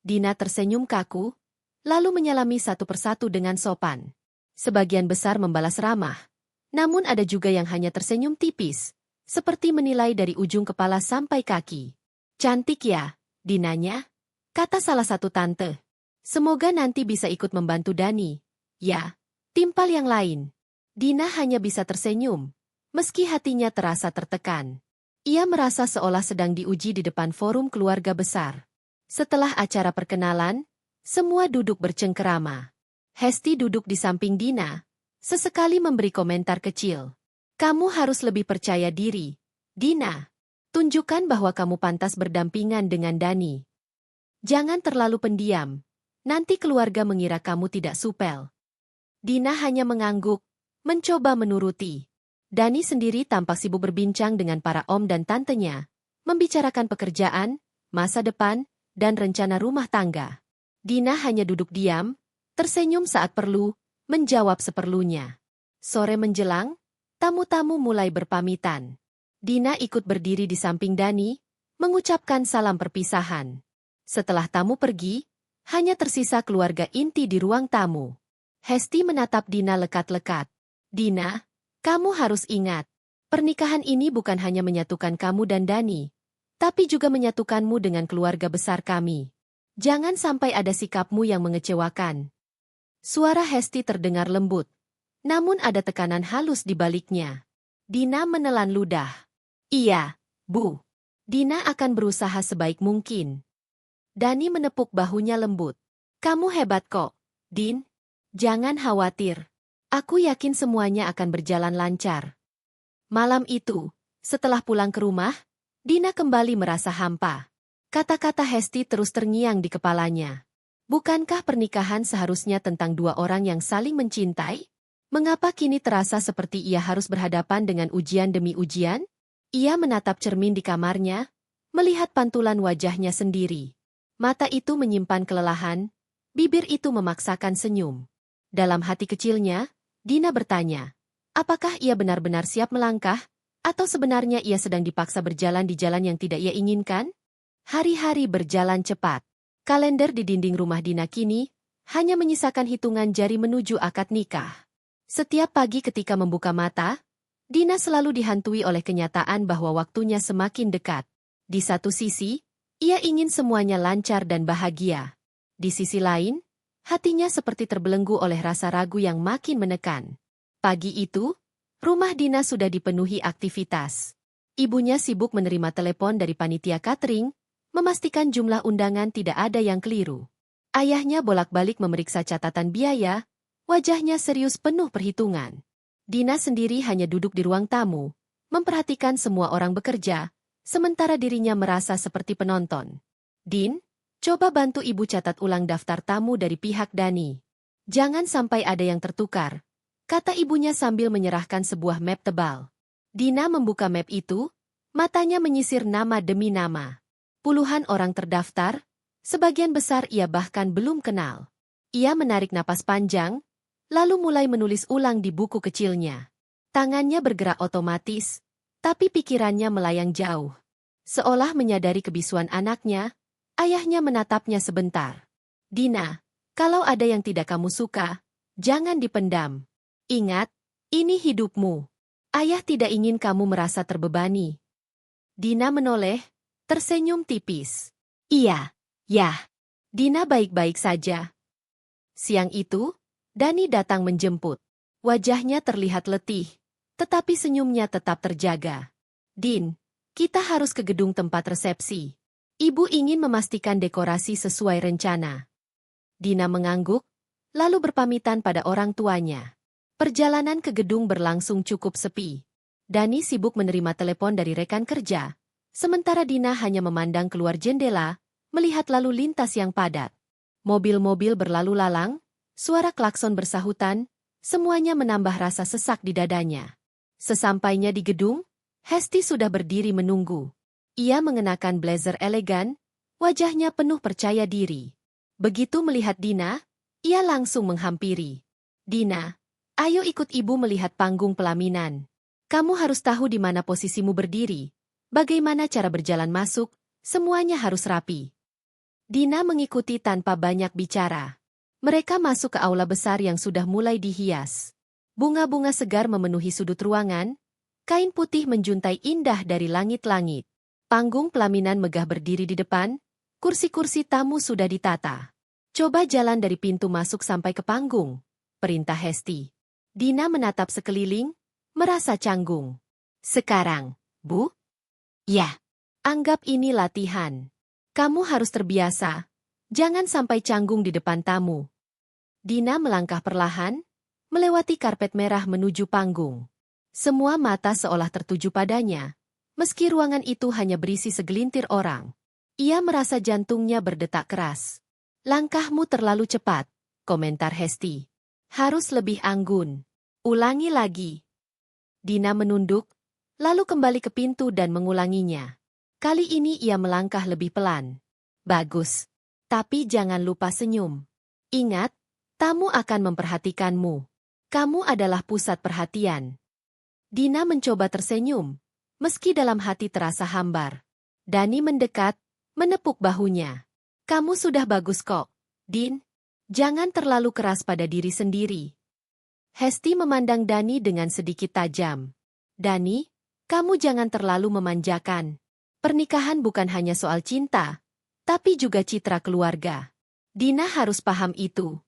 Dina tersenyum kaku, lalu menyalami satu persatu dengan sopan. Sebagian besar membalas ramah. Namun ada juga yang hanya tersenyum tipis, seperti menilai dari ujung kepala sampai kaki. "Cantik ya, Dinanya," kata salah satu tante. "Semoga nanti bisa ikut membantu Dani." "Ya," timpal yang lain. Dina hanya bisa tersenyum, meski hatinya terasa tertekan. Ia merasa seolah sedang diuji di depan forum keluarga besar. Setelah acara perkenalan, semua duduk bercengkerama. Hesti duduk di samping Dina, sesekali memberi komentar kecil. "Kamu harus lebih percaya diri, Dina. Tunjukkan bahwa kamu pantas berdampingan dengan Dani. Jangan terlalu pendiam, nanti keluarga mengira kamu tidak supel." Dina hanya mengangguk, mencoba menuruti. Dani sendiri tampak sibuk berbincang dengan para om dan tantenya, membicarakan pekerjaan, masa depan, dan rencana rumah tangga. Dina hanya duduk diam, tersenyum saat perlu, menjawab seperlunya. Sore menjelang, tamu-tamu mulai berpamitan. Dina ikut berdiri di samping Dani, mengucapkan salam perpisahan. Setelah tamu pergi, hanya tersisa keluarga inti di ruang tamu. Hesti menatap Dina lekat-lekat. "Dina, kamu harus ingat, pernikahan ini bukan hanya menyatukan kamu dan Dani, tapi juga menyatukanmu dengan keluarga besar kami. Jangan sampai ada sikapmu yang mengecewakan." Suara Hesti terdengar lembut, namun ada tekanan halus di baliknya. Dina menelan ludah. "Iya, Bu. Dina akan berusaha sebaik mungkin." Dani menepuk bahunya lembut. "Kamu hebat kok, Din. Jangan khawatir. Aku yakin semuanya akan berjalan lancar." Malam itu, setelah pulang ke rumah, Dina kembali merasa hampa. Kata-kata Hesti terus terngiang di kepalanya. Bukankah pernikahan seharusnya tentang dua orang yang saling mencintai? Mengapa kini terasa seperti ia harus berhadapan dengan ujian demi ujian? Ia menatap cermin di kamarnya, melihat pantulan wajahnya sendiri. Mata itu menyimpan kelelahan, bibir itu memaksakan senyum. Dalam hati kecilnya, Dina bertanya, apakah ia benar-benar siap melangkah, atau sebenarnya ia sedang dipaksa berjalan di jalan yang tidak ia inginkan? Hari-hari berjalan cepat. Kalender di dinding rumah Dina kini hanya menyisakan hitungan jari menuju akad nikah. Setiap pagi ketika membuka mata, Dina selalu dihantui oleh kenyataan bahwa waktunya semakin dekat. Di satu sisi, ia ingin semuanya lancar dan bahagia. Di sisi lain, hatinya seperti terbelenggu oleh rasa ragu yang makin menekan. Pagi itu, rumah Dina sudah dipenuhi aktivitas. Ibunya sibuk menerima telepon dari panitia catering, memastikan jumlah undangan tidak ada yang keliru. Ayahnya bolak-balik memeriksa catatan biaya, wajahnya serius penuh perhitungan. Dina sendiri hanya duduk di ruang tamu, memperhatikan semua orang bekerja, sementara dirinya merasa seperti penonton. "Din, coba bantu ibu catat ulang daftar tamu dari pihak Dani. Jangan sampai ada yang tertukar," kata ibunya sambil menyerahkan sebuah map tebal. Dina membuka map itu, matanya menyisir nama demi nama. Puluhan orang terdaftar, sebagian besar ia bahkan belum kenal. Ia menarik napas panjang, lalu mulai menulis ulang di buku kecilnya. Tangannya bergerak otomatis, tapi pikirannya melayang jauh. Seolah menyadari kebisuan anaknya, ayahnya menatapnya sebentar. Dina, kalau ada yang tidak kamu suka, jangan dipendam. Ingat, ini hidupmu. Ayah tidak ingin kamu merasa terbebani. Dina menoleh, tersenyum tipis. Iya, ya. Dina baik-baik saja. Siang itu, Dani datang menjemput. Wajahnya terlihat letih, tetapi senyumnya tetap terjaga. Din, kita harus ke gedung tempat resepsi. Ibu ingin memastikan dekorasi sesuai rencana. Dina mengangguk, lalu berpamitan pada orang tuanya. Perjalanan ke gedung berlangsung cukup sepi. Dani sibuk menerima telepon dari rekan kerja, sementara Dina hanya memandang keluar jendela, melihat lalu lintas yang padat. Mobil-mobil berlalu lalang, suara klakson bersahutan, semuanya menambah rasa sesak di dadanya. Sesampainya di gedung, Hesti sudah berdiri menunggu. Ia mengenakan blazer elegan, wajahnya penuh percaya diri. Begitu melihat Dina, ia langsung menghampiri. Dina, ayo ikut ibu melihat panggung pelaminan. Kamu harus tahu di mana posisimu berdiri, bagaimana cara berjalan masuk, semuanya harus rapi. Dina mengikuti tanpa banyak bicara. Mereka masuk ke aula besar yang sudah mulai dihias. Bunga-bunga segar memenuhi sudut ruangan, kain putih menjuntai indah dari langit-langit. Panggung pelaminan megah berdiri di depan, kursi-kursi tamu sudah ditata. Coba jalan dari pintu masuk sampai ke panggung, perintah Hesti. Dina menatap sekeliling, merasa canggung. Sekarang, Bu? Ya. Anggap ini latihan. Kamu harus terbiasa. Jangan sampai canggung di depan tamu. Dina melangkah perlahan, melewati karpet merah menuju panggung. Semua mata seolah tertuju padanya, meski ruangan itu hanya berisi segelintir orang. Ia merasa jantungnya berdetak keras. Langkahmu terlalu cepat, komentar Hesti. Harus lebih anggun. Ulangi lagi. Dina menunduk, lalu kembali ke pintu dan mengulanginya. Kali ini ia melangkah lebih pelan. Bagus. Tapi jangan lupa senyum. Ingat, tamu akan memperhatikanmu. Kamu adalah pusat perhatian. Dina mencoba tersenyum, meski dalam hati terasa hambar. Dani mendekat, menepuk bahunya. Kamu sudah bagus kok, Din. Jangan terlalu keras pada diri sendiri. Hesti memandang Dani dengan sedikit tajam. Dani, kamu jangan terlalu memanjakan. Pernikahan bukan hanya soal cinta, tapi juga citra keluarga. Dina harus paham itu.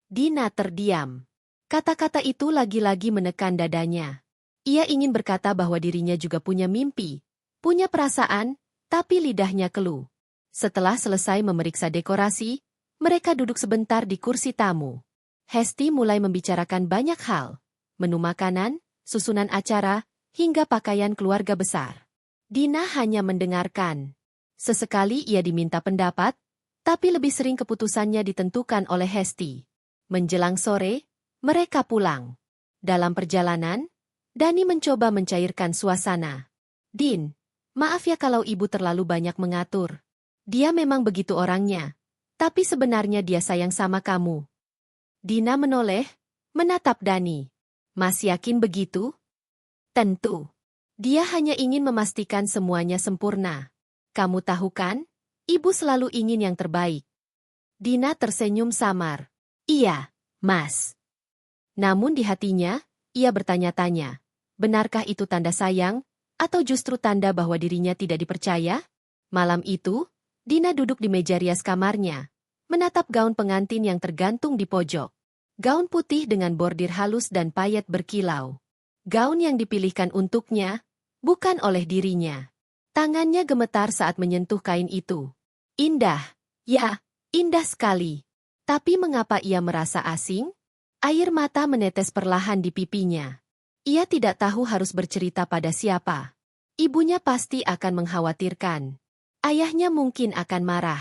Dina terdiam. Kata-kata itu lagi-lagi menekan dadanya. Ia ingin berkata bahwa dirinya juga punya mimpi, punya perasaan, tapi lidahnya keluh. Setelah selesai memeriksa dekorasi, mereka duduk sebentar di kursi tamu. Hesti mulai membicarakan banyak hal, menu makanan, susunan acara, hingga pakaian keluarga besar. Dina hanya mendengarkan. Sesekali ia diminta pendapat, tapi lebih sering keputusannya ditentukan oleh Hesti. Menjelang sore, mereka pulang. Dalam perjalanan, Dani mencoba mencairkan suasana. Din, maaf ya kalau ibu terlalu banyak mengatur. Dia memang begitu orangnya, tapi sebenarnya dia sayang sama kamu. Dina menoleh, menatap Dani. Mas yakin begitu? Tentu. Dia hanya ingin memastikan semuanya sempurna. Kamu tahu kan, ibu selalu ingin yang terbaik. Dina tersenyum samar. Iya, Mas. Namun di hatinya, ia bertanya-tanya, benarkah itu tanda sayang, atau justru tanda bahwa dirinya tidak dipercaya? Malam itu, Dina duduk di meja rias kamarnya, menatap gaun pengantin yang tergantung di pojok. Gaun putih dengan bordir halus dan payet berkilau. Gaun yang dipilihkan untuknya, bukan oleh dirinya. Tangannya gemetar saat menyentuh kain itu. Indah, ya, indah sekali. Tapi mengapa ia merasa asing? Air mata menetes perlahan di pipinya. Ia tidak tahu harus bercerita pada siapa. Ibunya pasti akan mengkhawatirkan. Ayahnya mungkin akan marah.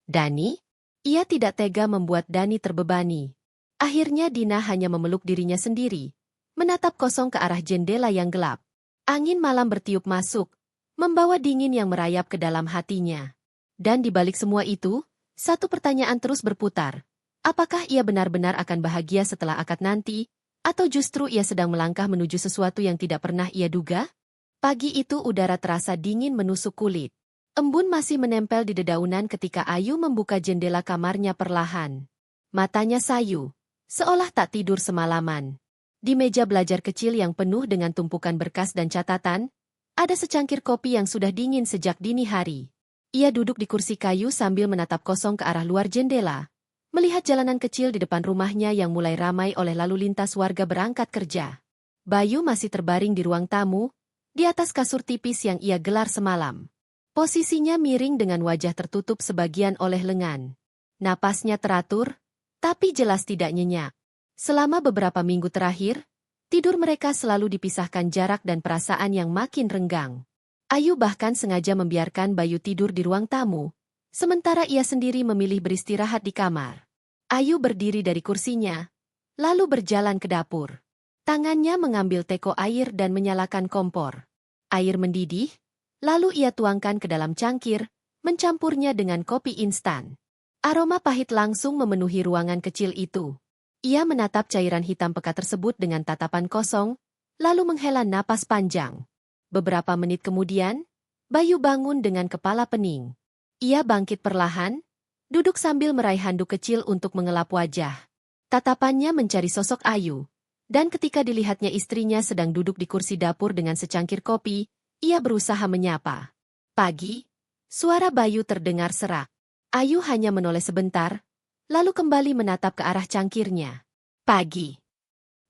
Dani? Ia tidak tega membuat Dani terbebani. Akhirnya Dina hanya memeluk dirinya sendiri, menatap kosong ke arah jendela yang gelap. Angin malam bertiup masuk, membawa dingin yang merayap ke dalam hatinya. Dan di balik semua itu, satu pertanyaan terus berputar. Apakah ia benar-benar akan bahagia setelah akad nanti, atau justru ia sedang melangkah menuju sesuatu yang tidak pernah ia duga? Pagi itu udara terasa dingin menusuk kulit. Embun masih menempel di dedaunan ketika Ayu membuka jendela kamarnya perlahan. Matanya sayu, seolah tak tidur semalaman. Di meja belajar kecil yang penuh dengan tumpukan berkas dan catatan, ada secangkir kopi yang sudah dingin sejak dini hari. Ia duduk di kursi kayu sambil menatap kosong ke arah luar jendela, melihat jalanan kecil di depan rumahnya yang mulai ramai oleh lalu lintas warga berangkat kerja. Bayu masih terbaring di ruang tamu, di atas kasur tipis yang ia gelar semalam. Posisinya miring dengan wajah tertutup sebagian oleh lengan. Napasnya teratur, tapi jelas tidak nyenyak. Selama beberapa minggu terakhir, tidur mereka selalu dipisahkan jarak dan perasaan yang makin renggang. Ayu bahkan sengaja membiarkan Bayu tidur di ruang tamu, sementara ia sendiri memilih beristirahat di kamar. Ayu berdiri dari kursinya, lalu berjalan ke dapur. Tangannya mengambil teko air dan menyalakan kompor. Air mendidih, lalu ia tuangkan ke dalam cangkir, mencampurnya dengan kopi instan. Aroma pahit langsung memenuhi ruangan kecil itu. Ia menatap cairan hitam pekat tersebut dengan tatapan kosong, lalu menghela napas panjang. Beberapa menit kemudian, Bayu bangun dengan kepala pening. Ia bangkit perlahan, duduk sambil meraih handuk kecil untuk mengelap wajah. Tatapannya mencari sosok Ayu, dan ketika dilihatnya istrinya sedang duduk di kursi dapur dengan secangkir kopi, ia berusaha menyapa. Pagi, suara Bayu terdengar serak. Ayu hanya menoleh sebentar, lalu kembali menatap ke arah cangkirnya. Pagi.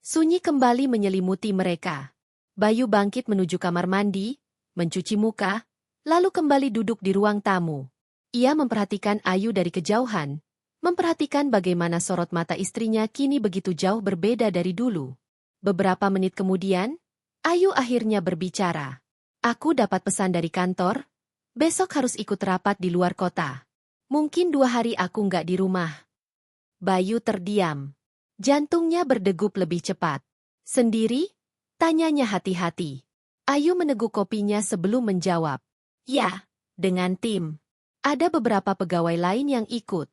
Sunyi kembali menyelimuti mereka. Bayu bangkit menuju kamar mandi, mencuci muka, lalu kembali duduk di ruang tamu. Ia memperhatikan Ayu dari kejauhan, memperhatikan bagaimana sorot mata istrinya kini begitu jauh berbeda dari dulu. Beberapa menit kemudian, Ayu akhirnya berbicara. Aku dapat pesan dari kantor, besok harus ikut rapat di luar kota. Mungkin 2 hari aku nggak di rumah. Bayu terdiam. Jantungnya berdegup lebih cepat. Sendiri? Tanyanya hati-hati. Ayu meneguk kopinya sebelum menjawab. Ya, dengan tim. Ada beberapa pegawai lain yang ikut.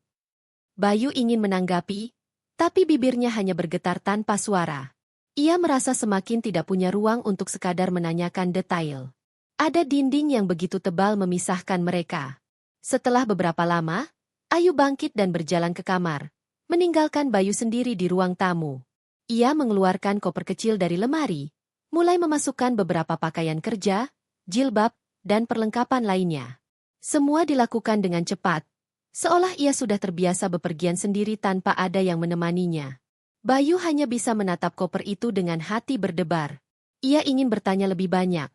Bayu ingin menanggapi, tapi bibirnya hanya bergetar tanpa suara. Ia merasa semakin tidak punya ruang untuk sekadar menanyakan detail. Ada dinding yang begitu tebal memisahkan mereka. Setelah beberapa lama, Ayu bangkit dan berjalan ke kamar, meninggalkan Bayu sendiri di ruang tamu. Ia mengeluarkan koper kecil dari lemari, mulai memasukkan beberapa pakaian kerja, jilbab, dan perlengkapan lainnya. Semua dilakukan dengan cepat, seolah ia sudah terbiasa bepergian sendiri tanpa ada yang menemaninya. Bayu hanya bisa menatap koper itu dengan hati berdebar. Ia ingin bertanya lebih banyak,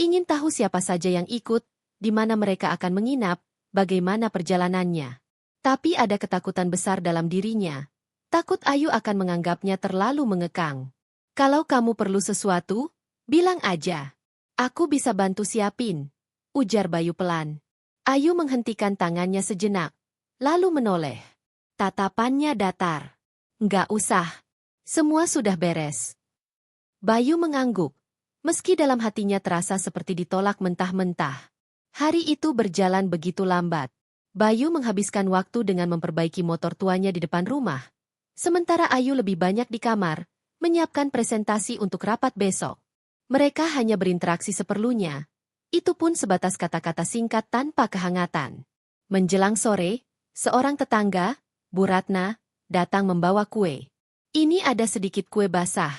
ingin tahu siapa saja yang ikut, di mana mereka akan menginap, bagaimana perjalanannya. Tapi ada ketakutan besar dalam dirinya. Takut Ayu akan menganggapnya terlalu mengekang. Kalau kamu perlu sesuatu, bilang aja. Aku bisa bantu siapin, ujar Bayu pelan. Ayu menghentikan tangannya sejenak, lalu menoleh. Tatapannya datar. Nggak usah. Semua sudah beres. Bayu mengangguk, meski dalam hatinya terasa seperti ditolak mentah-mentah. Hari itu berjalan begitu lambat. Bayu menghabiskan waktu dengan memperbaiki motor tuanya di depan rumah. Sementara Ayu lebih banyak di kamar, menyiapkan presentasi untuk rapat besok. Mereka hanya berinteraksi seperlunya. Itu pun sebatas kata-kata singkat tanpa kehangatan. Menjelang sore, seorang tetangga, Bu Ratna, datang membawa kue. Ini ada sedikit kue basah.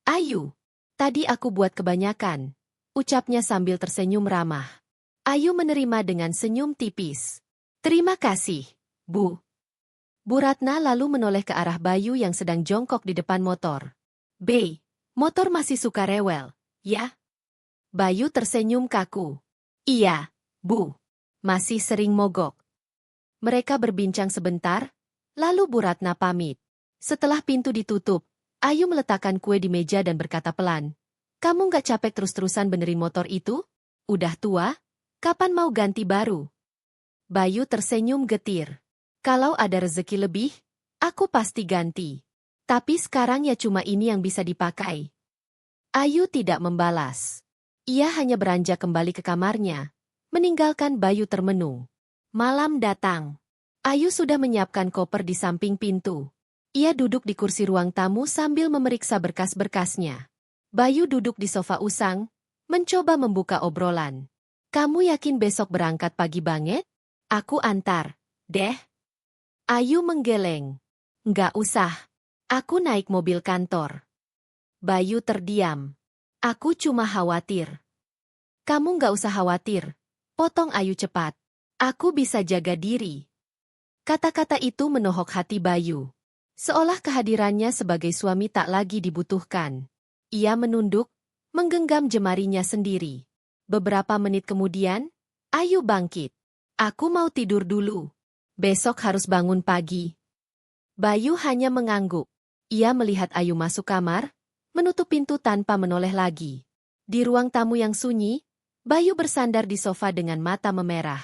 Ayu, tadi aku buat kebanyakan, ucapnya sambil tersenyum ramah. Ayu menerima dengan senyum tipis. Terima kasih, Bu. Bu Ratna lalu menoleh ke arah Bayu yang sedang jongkok di depan motor. B, motor masih suka rewel, ya? Bayu tersenyum kaku. Iya, Bu. Masih sering mogok. Mereka berbincang sebentar, lalu Bu Ratna pamit. Setelah pintu ditutup, Ayu meletakkan kue di meja dan berkata pelan. Kamu nggak capek terus-terusan benerin motor itu? Udah tua? Kapan mau ganti baru? Bayu tersenyum getir. Kalau ada rezeki lebih, aku pasti ganti. Tapi sekarang ya cuma ini yang bisa dipakai. Ayu tidak membalas. Ia hanya beranjak kembali ke kamarnya, meninggalkan Bayu termenung. Malam datang. Ayu sudah menyiapkan koper di samping pintu. Ia duduk di kursi ruang tamu sambil memeriksa berkas-berkasnya. Bayu duduk di sofa usang, mencoba membuka obrolan. Kamu yakin besok berangkat pagi banget? Aku antar, deh. Ayu menggeleng. Nggak usah. Aku naik mobil kantor. Bayu terdiam. Aku cuma khawatir. Kamu nggak usah khawatir. Potong Ayu cepat. Aku bisa jaga diri. Kata-kata itu menohok hati Bayu. Seolah kehadirannya sebagai suami tak lagi dibutuhkan. Ia menunduk, menggenggam jemarinya sendiri. Beberapa menit kemudian, Ayu bangkit. Aku mau tidur dulu. Besok harus bangun pagi. Bayu hanya mengangguk. Ia melihat Ayu masuk kamar, menutup pintu tanpa menoleh lagi. Di ruang tamu yang sunyi, Bayu bersandar di sofa dengan mata memerah.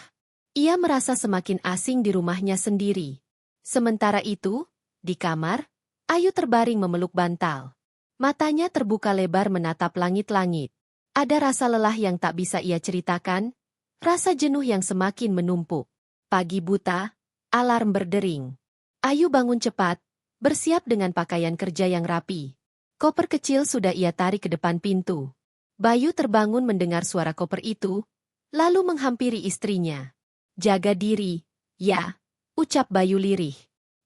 Ia merasa semakin asing di rumahnya sendiri. Sementara itu, di kamar, Ayu terbaring memeluk bantal. Matanya terbuka lebar menatap langit-langit. Ada rasa lelah yang tak bisa ia ceritakan, rasa jenuh yang semakin menumpuk. Pagi buta, alarm berdering. Ayu bangun cepat, bersiap dengan pakaian kerja yang rapi. Koper kecil sudah ia tarik ke depan pintu. Bayu terbangun mendengar suara koper itu, lalu menghampiri istrinya. Jaga diri, ya, ucap Bayu lirih.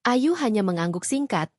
Ayu hanya mengangguk singkat,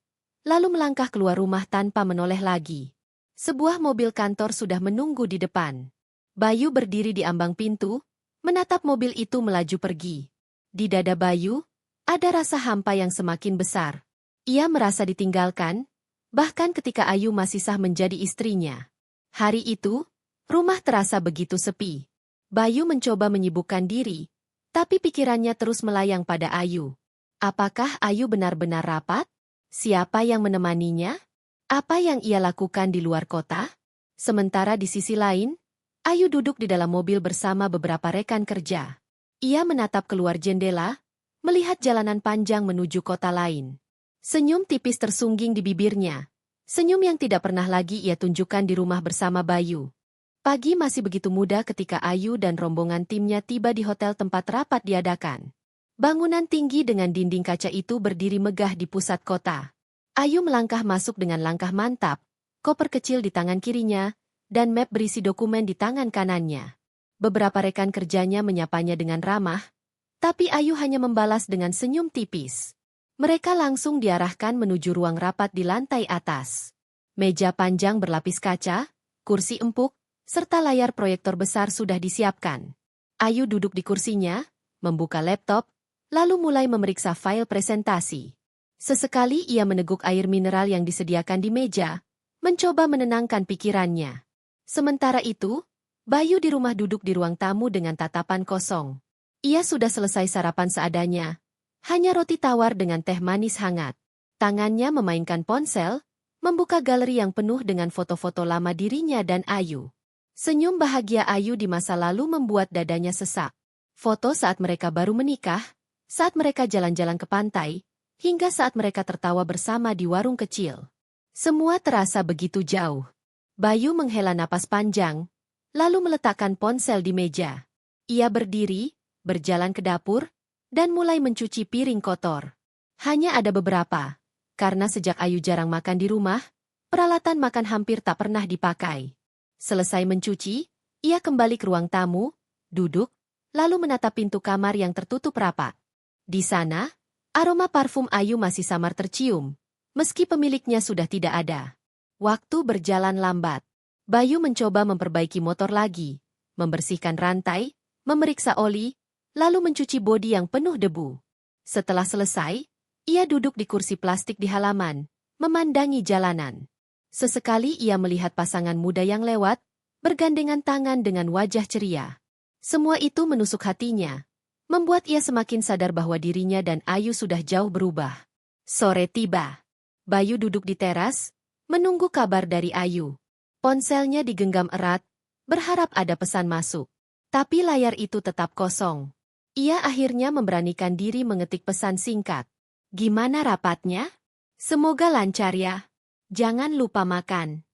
lalu melangkah keluar rumah tanpa menoleh lagi. Sebuah mobil kantor sudah menunggu di depan. Bayu berdiri di ambang pintu, menatap mobil itu melaju pergi. Di dada Bayu, ada rasa hampa yang semakin besar. Ia merasa ditinggalkan, bahkan ketika Ayu masih sah menjadi istrinya. Hari itu, rumah terasa begitu sepi. Bayu mencoba menyibukkan diri, tapi pikirannya terus melayang pada Ayu. Apakah Ayu benar-benar rapat? Siapa yang menemaninya? Apa yang ia lakukan di luar kota? Sementara di sisi lain, Ayu duduk di dalam mobil bersama beberapa rekan kerja. Ia menatap keluar jendela, melihat jalanan panjang menuju kota lain. Senyum tipis tersungging di bibirnya. Senyum yang tidak pernah lagi ia tunjukkan di rumah bersama Bayu. Pagi masih begitu muda ketika Ayu dan rombongan timnya tiba di hotel tempat rapat diadakan. Bangunan tinggi dengan dinding kaca itu berdiri megah di pusat kota. Ayu melangkah masuk dengan langkah mantap, koper kecil di tangan kirinya, dan map berisi dokumen di tangan kanannya. Beberapa rekan kerjanya menyapanya dengan ramah, tapi Ayu hanya membalas dengan senyum tipis. Mereka langsung diarahkan menuju ruang rapat di lantai atas. Meja panjang berlapis kaca, kursi empuk, serta layar proyektor besar sudah disiapkan. Ayu duduk di kursinya, membuka laptop, lalu mulai memeriksa file presentasi. Sesekali ia meneguk air mineral yang disediakan di meja, mencoba menenangkan pikirannya. Sementara itu, Bayu di rumah duduk di ruang tamu dengan tatapan kosong. Ia sudah selesai sarapan seadanya, hanya roti tawar dengan teh manis hangat. Tangannya memainkan ponsel, membuka galeri yang penuh dengan foto-foto lama dirinya dan Ayu. Senyum bahagia Ayu di masa lalu membuat dadanya sesak. Foto saat mereka baru menikah, saat mereka jalan-jalan ke pantai, hingga saat mereka tertawa bersama di warung kecil. Semua terasa begitu jauh. Bayu menghela napas panjang, lalu meletakkan ponsel di meja. Ia berdiri, berjalan ke dapur, dan mulai mencuci piring kotor. Hanya ada beberapa, karena sejak Ayu jarang makan di rumah, peralatan makan hampir tak pernah dipakai. Selesai mencuci, ia kembali ke ruang tamu, duduk, lalu menatap pintu kamar yang tertutup rapat. Di sana, aroma parfum Ayu masih samar tercium, meski pemiliknya sudah tidak ada. Waktu berjalan lambat. Bayu mencoba memperbaiki motor lagi, membersihkan rantai, memeriksa oli, lalu mencuci bodi yang penuh debu. Setelah selesai, ia duduk di kursi plastik di halaman, memandangi jalanan. Sesekali ia melihat pasangan muda yang lewat, bergandengan tangan dengan wajah ceria. Semua itu menusuk hatinya, membuat ia semakin sadar bahwa dirinya dan Ayu sudah jauh berubah. Sore tiba. Bayu duduk di teras, menunggu kabar dari Ayu. Ponselnya digenggam erat, berharap ada pesan masuk. Tapi layar itu tetap kosong. Ia akhirnya memberanikan diri mengetik pesan singkat. Gimana rapatnya? Semoga lancar ya. Jangan lupa makan.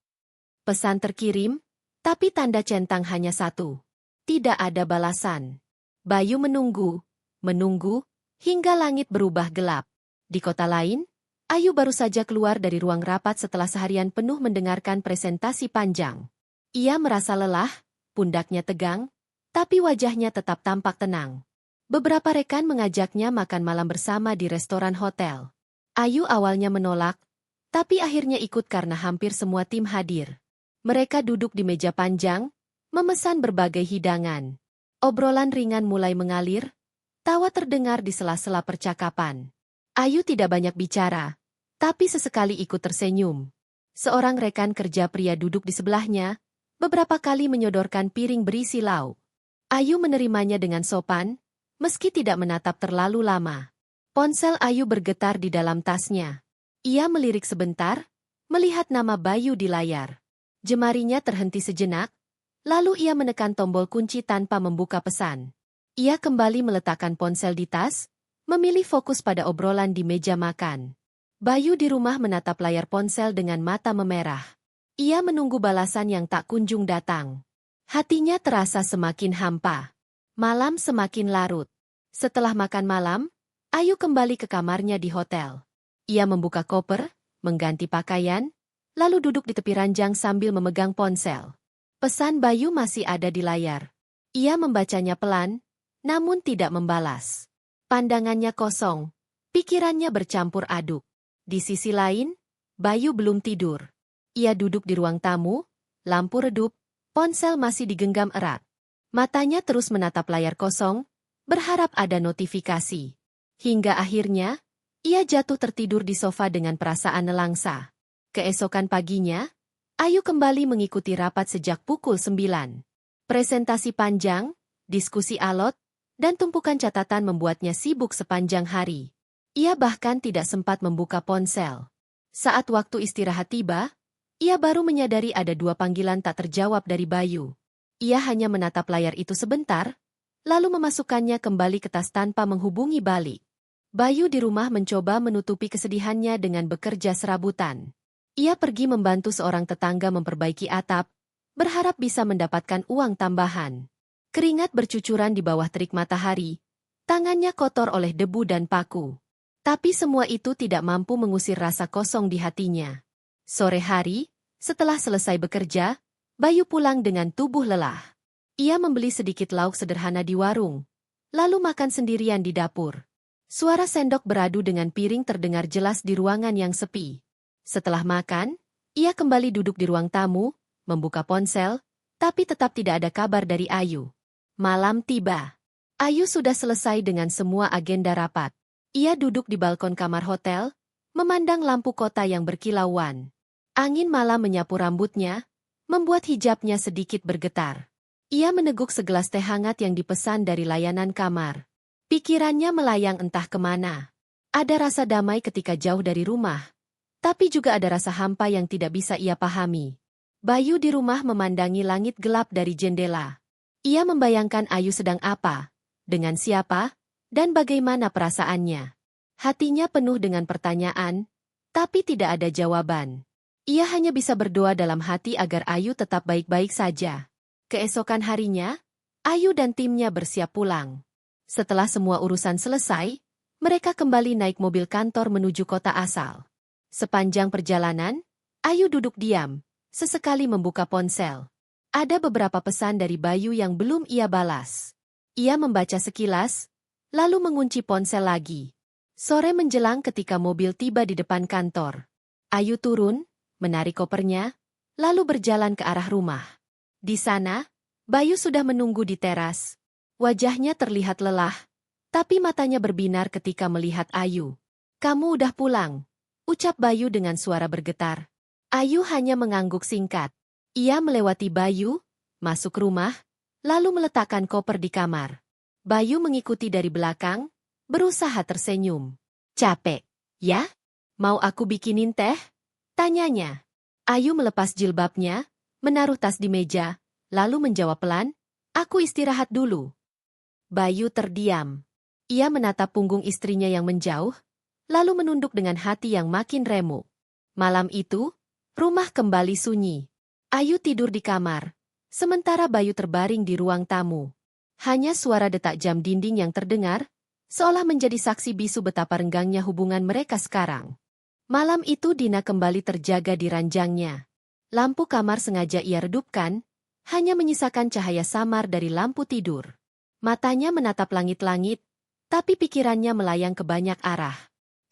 Pesan terkirim, tapi tanda centang hanya satu. Tidak ada balasan. Bayu menunggu, hingga langit berubah gelap. Di kota lain, Ayu baru saja keluar dari ruang rapat setelah seharian penuh mendengarkan presentasi panjang. Ia merasa lelah, pundaknya tegang, tapi wajahnya tetap tampak tenang. Beberapa rekan mengajaknya makan malam bersama di restoran hotel. Ayu awalnya menolak, tapi akhirnya ikut karena hampir semua tim hadir. Mereka duduk di meja panjang, memesan berbagai hidangan. Obrolan ringan mulai mengalir, tawa terdengar di sela-sela percakapan. Ayu tidak banyak bicara, tapi sesekali ikut tersenyum. Seorang rekan kerja pria duduk di sebelahnya, beberapa kali menyodorkan piring berisi lauk. Ayu menerimanya dengan sopan, meski tidak menatap terlalu lama. Ponsel Ayu bergetar di dalam tasnya. Ia melirik sebentar, melihat nama Bayu di layar. Jemarinya terhenti sejenak, lalu ia menekan tombol kunci tanpa membuka pesan. Ia kembali meletakkan ponsel di tas, memilih fokus pada obrolan di meja makan. Bayu di rumah menatap layar ponsel dengan mata memerah. Ia menunggu balasan yang tak kunjung datang. Hatinya terasa semakin hampa. Malam semakin larut. Setelah makan malam, Ayu kembali ke kamarnya di hotel. Ia membuka koper, mengganti pakaian, lalu duduk di tepi ranjang sambil memegang ponsel. Pesan Bayu masih ada di layar. Ia membacanya pelan, namun tidak membalas. Pandangannya kosong, pikirannya bercampur aduk. Di sisi lain, Bayu belum tidur. Ia duduk di ruang tamu, lampu redup, ponsel masih digenggam erat. Matanya terus menatap layar kosong, berharap ada notifikasi. Hingga akhirnya, ia jatuh tertidur di sofa dengan perasaan nelangsa. Keesokan paginya, Ayu kembali mengikuti rapat sejak pukul 9. Presentasi panjang, diskusi alot, dan tumpukan catatan membuatnya sibuk sepanjang hari. Ia bahkan tidak sempat membuka ponsel. Saat waktu istirahat tiba, ia baru menyadari ada 2 panggilan tak terjawab dari Bayu. Ia hanya menatap layar itu sebentar, lalu memasukkannya kembali ke tas tanpa menghubungi balik. Bayu di rumah mencoba menutupi kesedihannya dengan bekerja serabutan. Ia pergi membantu seorang tetangga memperbaiki atap, berharap bisa mendapatkan uang tambahan. Keringat bercucuran di bawah terik matahari, tangannya kotor oleh debu dan paku. Tapi semua itu tidak mampu mengusir rasa kosong di hatinya. Sore hari, setelah selesai bekerja, Bayu pulang dengan tubuh lelah. Ia membeli sedikit lauk sederhana di warung, lalu makan sendirian di dapur. Suara sendok beradu dengan piring terdengar jelas di ruangan yang sepi. Setelah makan, ia kembali duduk di ruang tamu, membuka ponsel, tapi tetap tidak ada kabar dari Ayu. Malam tiba. Ayu sudah selesai dengan semua agenda rapat. Ia duduk di balkon kamar hotel, memandang lampu kota yang berkilauan. Angin malam menyapu rambutnya, membuat hijabnya sedikit bergetar. Ia meneguk segelas teh hangat yang dipesan dari layanan kamar. Pikirannya melayang entah kemana. Ada rasa damai ketika jauh dari rumah, tapi juga ada rasa hampa yang tidak bisa ia pahami. Bayu di rumah memandangi langit gelap dari jendela. Ia membayangkan Ayu sedang apa, dengan siapa, dan bagaimana perasaannya. Hatinya penuh dengan pertanyaan, tapi tidak ada jawaban. Ia hanya bisa berdoa dalam hati agar Ayu tetap baik-baik saja. Keesokan harinya, Ayu dan timnya bersiap pulang. Setelah semua urusan selesai, mereka kembali naik mobil kantor menuju kota asal. Sepanjang perjalanan, Ayu duduk diam, sesekali membuka ponsel. Ada beberapa pesan dari Bayu yang belum ia balas. Ia membaca sekilas, lalu mengunci ponsel lagi. Sore menjelang ketika mobil tiba di depan kantor. Ayu turun, menarik kopernya, lalu berjalan ke arah rumah. Di sana, Bayu sudah menunggu di teras. Wajahnya terlihat lelah, tapi matanya berbinar ketika melihat Ayu. "Kamu udah pulang," ucap Bayu dengan suara bergetar. Ayu hanya mengangguk singkat. Ia melewati Bayu, masuk rumah, lalu meletakkan koper di kamar. Bayu mengikuti dari belakang, berusaha tersenyum. "Capek, ya? Mau aku bikinin teh?" tanyanya. Ayu melepas jilbabnya, menaruh tas di meja, lalu menjawab pelan, "Aku istirahat dulu." Bayu terdiam. Ia menatap punggung istrinya yang menjauh, lalu menunduk dengan hati yang makin remuk. Malam itu, rumah kembali sunyi. Ayu tidur di kamar, sementara Bayu terbaring di ruang tamu. Hanya suara detak jam dinding yang terdengar, seolah menjadi saksi bisu betapa renggangnya hubungan mereka sekarang. Malam itu Dina kembali terjaga di ranjangnya. Lampu kamar sengaja ia redupkan, hanya menyisakan cahaya samar dari lampu tidur. Matanya menatap langit-langit, tapi pikirannya melayang ke banyak arah.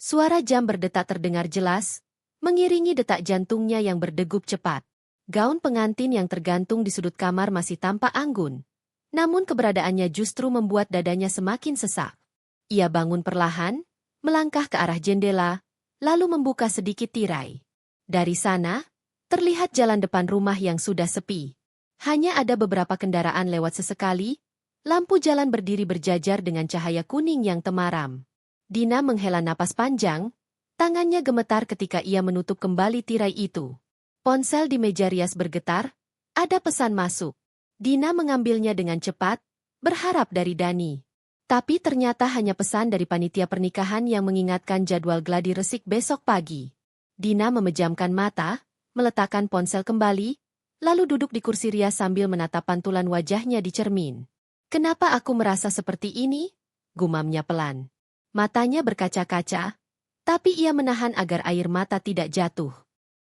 Suara jam berdetak terdengar jelas, mengiringi detak jantungnya yang berdegup cepat. Gaun pengantin yang tergantung di sudut kamar masih tampak anggun, namun keberadaannya justru membuat dadanya semakin sesak. Ia bangun perlahan, melangkah ke arah jendela, lalu membuka sedikit tirai. Dari sana, terlihat jalan depan rumah yang sudah sepi. Hanya ada beberapa kendaraan lewat sesekali, lampu jalan berdiri berjajar dengan cahaya kuning yang temaram. Dina menghela napas panjang, tangannya gemetar ketika ia menutup kembali tirai itu. Ponsel di meja rias bergetar, ada pesan masuk. Dina mengambilnya dengan cepat, berharap dari Dani. Tapi ternyata hanya pesan dari panitia pernikahan yang mengingatkan jadwal gladi resik besok pagi. Dina memejamkan mata, meletakkan ponsel kembali, lalu duduk di kursi rias sambil menatap pantulan wajahnya di cermin. "Kenapa aku merasa seperti ini?" gumamnya pelan. Matanya berkaca-kaca, tapi ia menahan agar air mata tidak jatuh.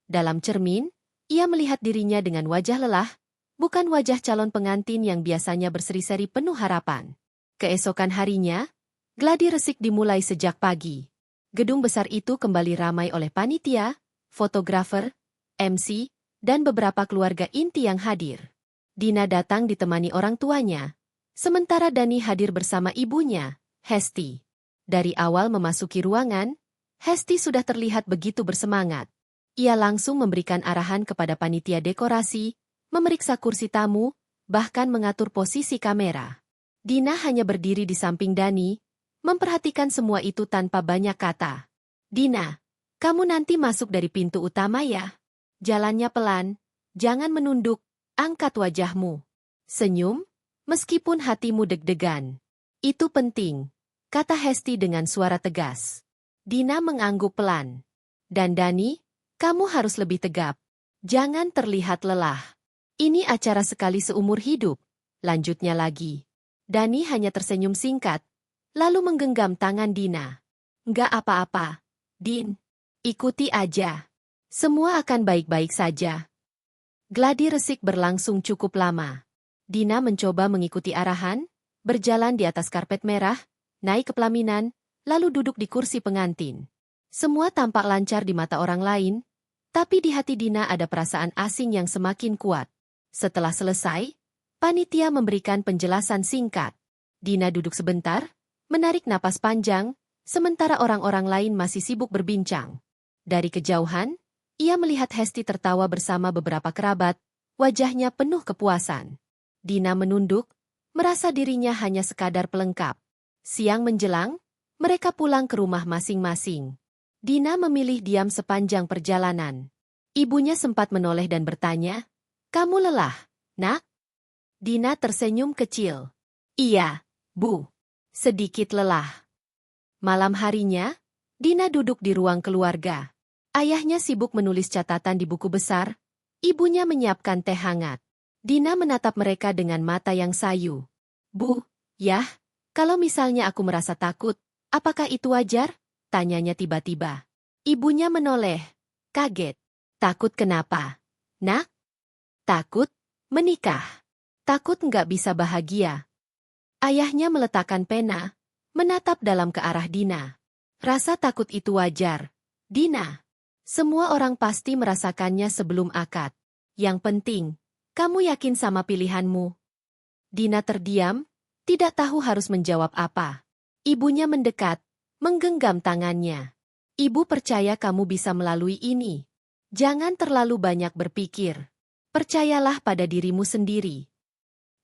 Dalam cermin, ia melihat dirinya dengan wajah lelah, bukan wajah calon pengantin yang biasanya berseri-seri penuh harapan. Keesokan harinya, gladi resik dimulai sejak pagi. Gedung besar itu kembali ramai oleh panitia, fotografer, MC, dan beberapa keluarga inti yang hadir. Dina datang ditemani orang tuanya, sementara Dani hadir bersama ibunya, Hesti. Dari awal memasuki ruangan, Hesti sudah terlihat begitu bersemangat. Ia langsung memberikan arahan kepada panitia dekorasi, memeriksa kursi tamu, bahkan mengatur posisi kamera. Dina hanya berdiri di samping Dani, memperhatikan semua itu tanpa banyak kata. "Dina, kamu nanti masuk dari pintu utama ya. Jalannya pelan, jangan menunduk, angkat wajahmu. Senyum, meskipun hatimu deg-degan. Itu penting," kata Hesti dengan suara tegas. Dina mengangguk pelan. "Dan Dani, kamu harus lebih tegap. Jangan terlihat lelah. Ini acara sekali seumur hidup," lanjutnya lagi. Dani hanya tersenyum singkat, lalu menggenggam tangan Dina. "Nggak apa-apa, Din. Ikuti aja. Semua akan baik-baik saja." Gladi resik berlangsung cukup lama. Dina mencoba mengikuti arahan, berjalan di atas karpet merah, naik ke pelaminan, lalu duduk di kursi pengantin. Semua tampak lancar di mata orang lain, tapi di hati Dina ada perasaan asing yang semakin kuat. Setelah selesai, panitia memberikan penjelasan singkat. Dina duduk sebentar, menarik napas panjang, sementara orang-orang lain masih sibuk berbincang. Dari kejauhan, ia melihat Hesti tertawa bersama beberapa kerabat, wajahnya penuh kepuasan. Dina menunduk, merasa dirinya hanya sekadar pelengkap. Siang menjelang, mereka pulang ke rumah masing-masing. Dina memilih diam sepanjang perjalanan. Ibunya sempat menoleh dan bertanya, "Kamu lelah, Nak?" Dina tersenyum kecil. "Iya, Bu. Sedikit lelah." Malam harinya, Dina duduk di ruang keluarga. Ayahnya sibuk menulis catatan di buku besar, ibunya menyiapkan teh hangat. Dina menatap mereka dengan mata yang sayu. "Bu, Yah, kalau misalnya aku merasa takut, apakah itu wajar?" tanyanya tiba-tiba. Ibunya menoleh, kaget. "Takut kenapa, Nak?" "Takut menikah. Takut nggak bisa bahagia." Ayahnya meletakkan pena, menatap dalam ke arah Dina. "Rasa takut itu wajar, Dina. Semua orang pasti merasakannya sebelum akad. Yang penting, kamu yakin sama pilihanmu." Dina terdiam, tidak tahu harus menjawab apa. Ibunya mendekat, menggenggam tangannya. "Ibu percaya kamu bisa melalui ini. Jangan terlalu banyak berpikir. Percayalah pada dirimu sendiri."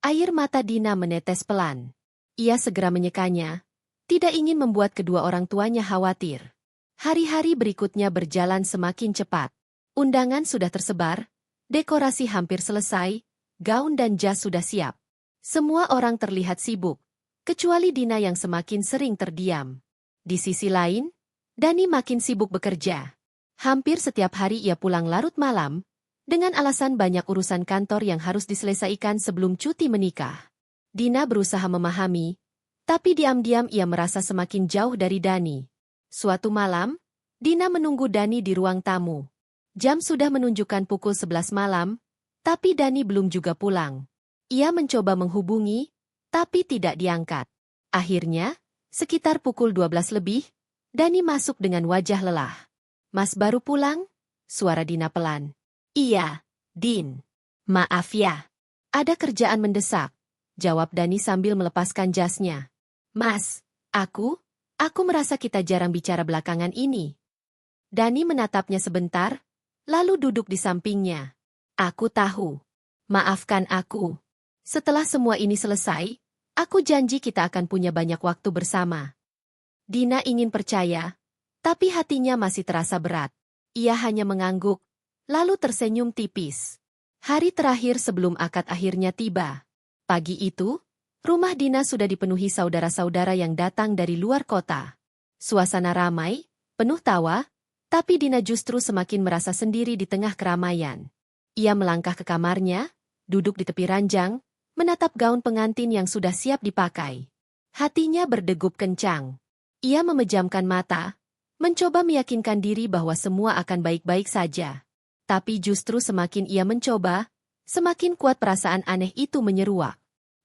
Air mata Dina menetes pelan. Ia segera menyekanya, tidak ingin membuat kedua orang tuanya khawatir. Hari-hari berikutnya berjalan semakin cepat. Undangan sudah tersebar, dekorasi hampir selesai, gaun dan jas sudah siap. Semua orang terlihat sibuk, kecuali Dina yang semakin sering terdiam. Di sisi lain, Dani makin sibuk bekerja. Hampir setiap hari ia pulang larut malam, dengan alasan banyak urusan kantor yang harus diselesaikan sebelum cuti menikah. Dina berusaha memahami, tapi diam-diam ia merasa semakin jauh dari Dani. Suatu malam, Dina menunggu Dani di ruang tamu. Jam sudah menunjukkan pukul 11 malam, Tapi Dani belum juga pulang. Ia mencoba menghubungi, tapi tidak diangkat. Akhirnya, sekitar pukul 12 lebih, Dani masuk dengan wajah lelah. "Mas baru pulang?" Suara Dina pelan. "Iya, Din. Maaf ya. Ada kerjaan mendesak," jawab Dani sambil melepaskan jasnya. "Mas, aku merasa kita jarang bicara belakangan ini." Dani menatapnya sebentar, lalu duduk di sampingnya. "Aku tahu. Maafkan aku. Setelah semua ini selesai, aku janji kita akan punya banyak waktu bersama." Dina ingin percaya, tapi hatinya masih terasa berat. Ia hanya mengangguk, lalu tersenyum tipis. Hari terakhir sebelum akad akhirnya tiba. Pagi itu, rumah Dina sudah dipenuhi saudara-saudara yang datang dari luar kota. Suasana ramai, penuh tawa, tapi Dina justru semakin merasa sendiri di tengah keramaian. Ia melangkah ke kamarnya, duduk di tepi ranjang, menatap gaun pengantin yang sudah siap dipakai. Hatinya berdegup kencang. Ia memejamkan mata, mencoba meyakinkan diri bahwa semua akan baik-baik saja. Tapi justru semakin ia mencoba, semakin kuat perasaan aneh itu menyeruak.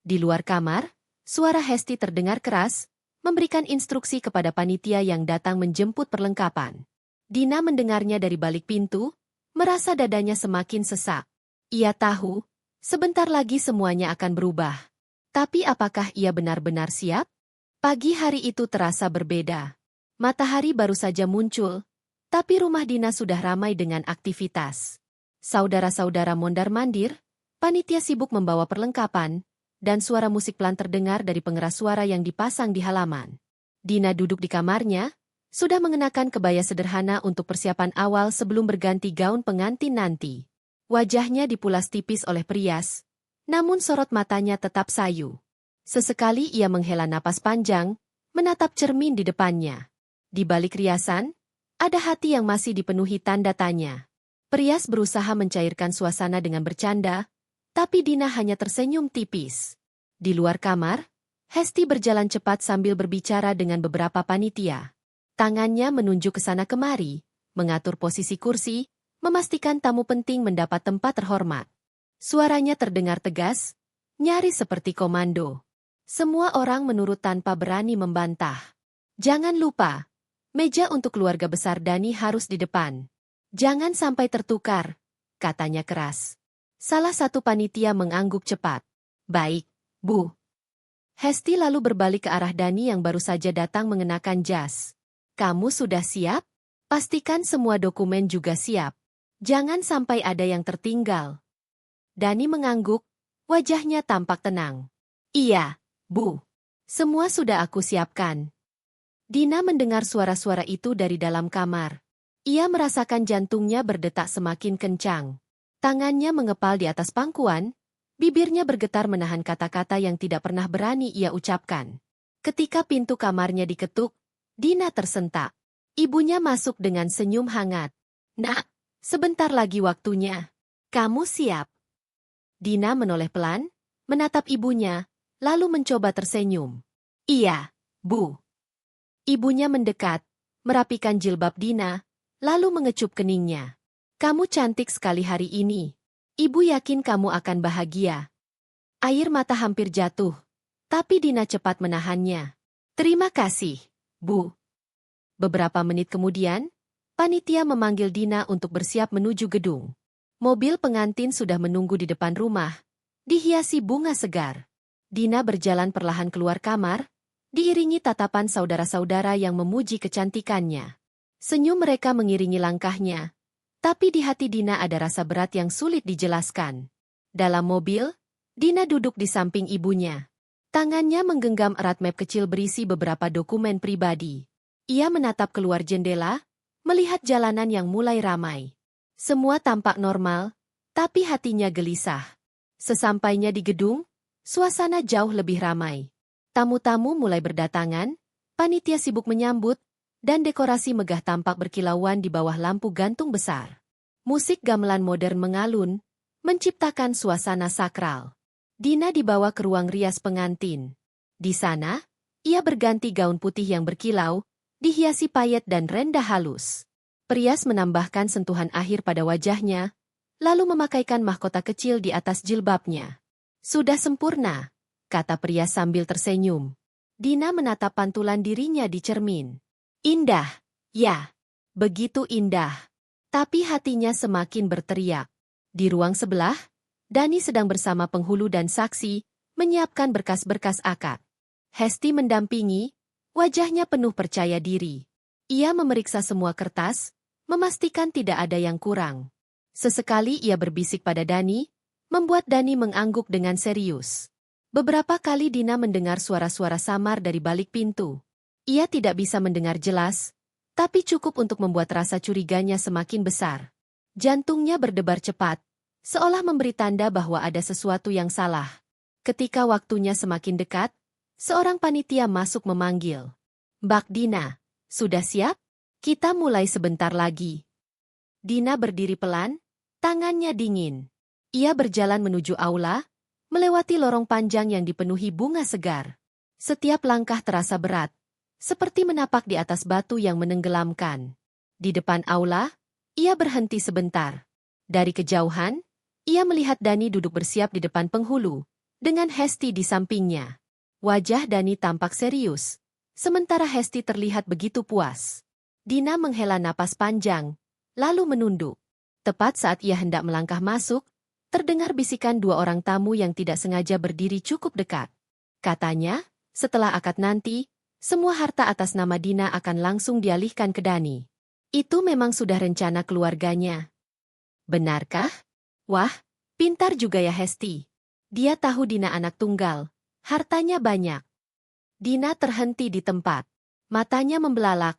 Di luar kamar, suara Hesti terdengar keras, memberikan instruksi kepada panitia yang datang menjemput perlengkapan. Dina mendengarnya dari balik pintu, merasa dadanya semakin sesak. Ia tahu, sebentar lagi semuanya akan berubah. Tapi apakah ia benar-benar siap? Pagi hari itu terasa berbeda. Matahari baru saja muncul, tapi rumah Dina sudah ramai dengan aktivitas. Saudara-saudara mondar-mandir, panitia sibuk membawa perlengkapan, dan suara musik pelan terdengar dari pengeras suara yang dipasang di halaman. Dina duduk di kamarnya, sudah mengenakan kebaya sederhana untuk persiapan awal sebelum berganti gaun pengantin nanti. Wajahnya dipulas tipis oleh perias, namun sorot matanya tetap sayu. Sesekali ia menghela napas panjang, menatap cermin di depannya. Di balik riasan, ada hati yang masih dipenuhi tanda tanya. Perias berusaha mencairkan suasana dengan bercanda, tapi Dina hanya tersenyum tipis. Di luar kamar, Hesti berjalan cepat sambil berbicara dengan beberapa panitia. Tangannya menunjuk ke sana kemari, mengatur posisi kursi, memastikan tamu penting mendapat tempat terhormat. Suaranya terdengar tegas, nyaris seperti komando. Semua orang menurut tanpa berani membantah. "Jangan lupa, meja untuk keluarga besar Dani harus di depan. Jangan sampai tertukar," katanya keras. Salah satu panitia mengangguk cepat. "Baik, Bu." Hesti lalu berbalik ke arah Dani yang baru saja datang mengenakan jas. "Kamu sudah siap? Pastikan semua dokumen juga siap. Jangan sampai ada yang tertinggal." Dani mengangguk, wajahnya tampak tenang. "Iya, Bu. Semua sudah aku siapkan." Dina mendengar suara-suara itu dari dalam kamar. Ia merasakan jantungnya berdetak semakin kencang. Tangannya mengepal di atas pangkuan, bibirnya bergetar menahan kata-kata yang tidak pernah berani ia ucapkan. Ketika pintu kamarnya diketuk, Dina tersentak. Ibunya masuk dengan senyum hangat. "Nak, sebentar lagi waktunya. Kamu siap?" Dina menoleh pelan, menatap ibunya, lalu mencoba tersenyum. "Iya, Bu." Ibunya mendekat, merapikan jilbab Dina, lalu mengecup keningnya. "Kamu cantik sekali hari ini. Ibu yakin kamu akan bahagia." Air mata hampir jatuh, tapi Dina cepat menahannya. "Terima kasih, Bu." Beberapa menit kemudian, panitia memanggil Dina untuk bersiap menuju gedung. Mobil pengantin sudah menunggu di depan rumah, dihiasi bunga segar. Dina berjalan perlahan keluar kamar, diiringi tatapan saudara-saudara yang memuji kecantikannya. Senyum mereka mengiringi langkahnya, tapi di hati Dina ada rasa berat yang sulit dijelaskan. Dalam mobil, Dina duduk di samping ibunya. Tangannya menggenggam erat map kecil berisi beberapa dokumen pribadi. Ia menatap keluar jendela, melihat jalanan yang mulai ramai. Semua tampak normal, tapi hatinya gelisah. Sesampainya di gedung, suasana jauh lebih ramai. Tamu-tamu mulai berdatangan, panitia sibuk menyambut, dan dekorasi megah tampak berkilauan di bawah lampu gantung besar. Musik gamelan modern mengalun, menciptakan suasana sakral. Dina dibawa ke ruang rias pengantin. Di sana, ia berganti gaun putih yang berkilau, dihiasi payet dan rendah halus. Perias menambahkan sentuhan akhir pada wajahnya, lalu memakaikan mahkota kecil di atas jilbabnya. Sudah sempurna, kata pria sambil tersenyum. Dina menatap pantulan dirinya di cermin. Indah, ya, begitu indah. Tapi hatinya semakin berteriak. Di ruang sebelah, Dani sedang bersama penghulu dan saksi, menyiapkan berkas-berkas akad. Hesti mendampingi, wajahnya penuh percaya diri. Ia memeriksa semua kertas, memastikan tidak ada yang kurang. Sesekali ia berbisik pada Dani, membuat Dani mengangguk dengan serius. Beberapa kali Dina mendengar suara-suara samar dari balik pintu. Ia tidak bisa mendengar jelas, tapi cukup untuk membuat rasa curiganya semakin besar. Jantungnya berdebar cepat, seolah memberi tanda bahwa ada sesuatu yang salah. Ketika waktunya semakin dekat, seorang panitia masuk memanggil. Mbak Dina, sudah siap? Kita mulai sebentar lagi. Dina berdiri pelan, tangannya dingin. Ia berjalan menuju aula, melewati lorong panjang yang dipenuhi bunga segar. Setiap langkah terasa berat, seperti menapak di atas batu yang menenggelamkan. Di depan aula, ia berhenti sebentar. Dari kejauhan, ia melihat Dani duduk bersiap di depan penghulu, dengan Hesti di sampingnya. Wajah Dani tampak serius, sementara Hesti terlihat begitu puas. Dina menghela napas panjang, lalu menunduk. Tepat saat ia hendak melangkah masuk, terdengar bisikan dua orang tamu yang tidak sengaja berdiri cukup dekat. Katanya, setelah akad nanti, semua harta atas nama Dina akan langsung dialihkan ke Dani. Itu memang sudah rencana keluarganya. Benarkah? Wah, pintar juga ya Hesti. Dia tahu Dina anak tunggal, hartanya banyak. Dina terhenti di tempat. Matanya membelalak,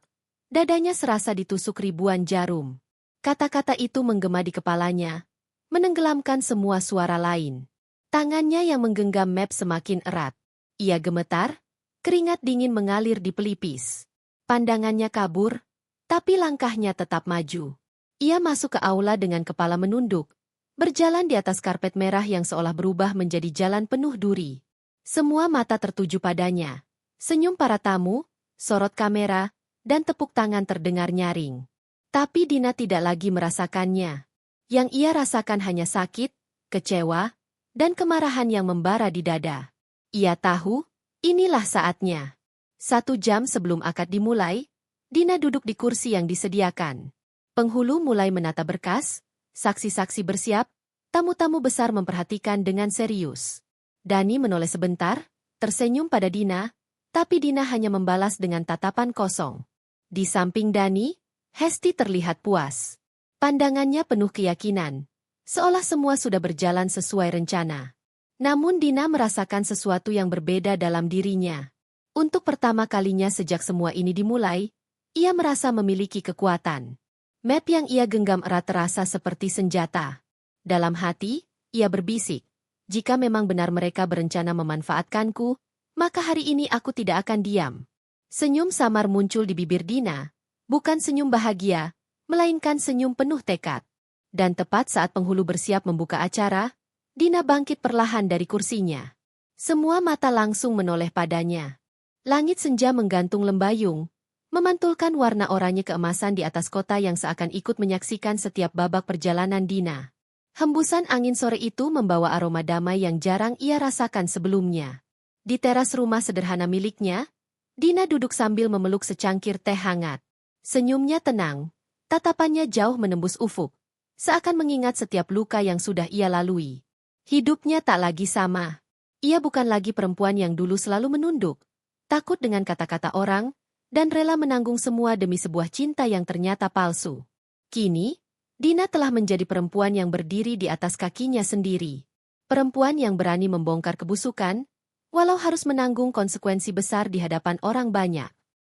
dadanya serasa ditusuk ribuan jarum. Kata-kata itu menggema di kepalanya, menenggelamkan semua suara lain. Tangannya yang menggenggam map semakin erat. Ia gemetar, keringat dingin mengalir di pelipis. Pandangannya kabur, tapi langkahnya tetap maju. Ia masuk ke aula dengan kepala menunduk, berjalan di atas karpet merah yang seolah berubah menjadi jalan penuh duri. Semua mata tertuju padanya. Senyum para tamu, sorot kamera, dan tepuk tangan terdengar nyaring. Tapi Dina tidak lagi merasakannya. Yang ia rasakan hanya sakit, kecewa, dan kemarahan yang membara di dada. Ia tahu, inilah saatnya. 1 jam sebelum akad dimulai, Dina duduk di kursi yang disediakan. Penghulu mulai menata berkas, saksi-saksi bersiap, tamu-tamu besar memperhatikan dengan serius. Dani menoleh sebentar, tersenyum pada Dina, tapi Dina hanya membalas dengan tatapan kosong. Di samping Dani, Hesti terlihat puas. Pandangannya penuh keyakinan, seolah semua sudah berjalan sesuai rencana. Namun Dina merasakan sesuatu yang berbeda dalam dirinya. Untuk pertama kalinya sejak semua ini dimulai, ia merasa memiliki kekuatan. Map yang ia genggam erat terasa seperti senjata. Dalam hati, ia berbisik, jika memang benar mereka berencana memanfaatkanku, maka hari ini aku tidak akan diam. Senyum samar muncul di bibir Dina, bukan senyum bahagia, melainkan senyum penuh tekad. Dan tepat saat penghulu bersiap membuka acara, Dina bangkit perlahan dari kursinya. Semua mata langsung menoleh padanya. Langit senja menggantung lembayung, memantulkan warna oranye keemasan di atas kota yang seakan ikut menyaksikan setiap babak perjalanan Dina. Hembusan angin sore itu membawa aroma damai yang jarang ia rasakan sebelumnya. Di teras rumah sederhana miliknya, Dina duduk sambil memeluk secangkir teh hangat. Senyumnya tenang, tatapannya jauh menembus ufuk, seakan mengingat setiap luka yang sudah ia lalui. Hidupnya tak lagi sama. Ia bukan lagi perempuan yang dulu selalu menunduk, takut dengan kata-kata orang, dan rela menanggung semua demi sebuah cinta yang ternyata palsu. Kini, Dina telah menjadi perempuan yang berdiri di atas kakinya sendiri. Perempuan yang berani membongkar kebusukan, walau harus menanggung konsekuensi besar di hadapan orang banyak.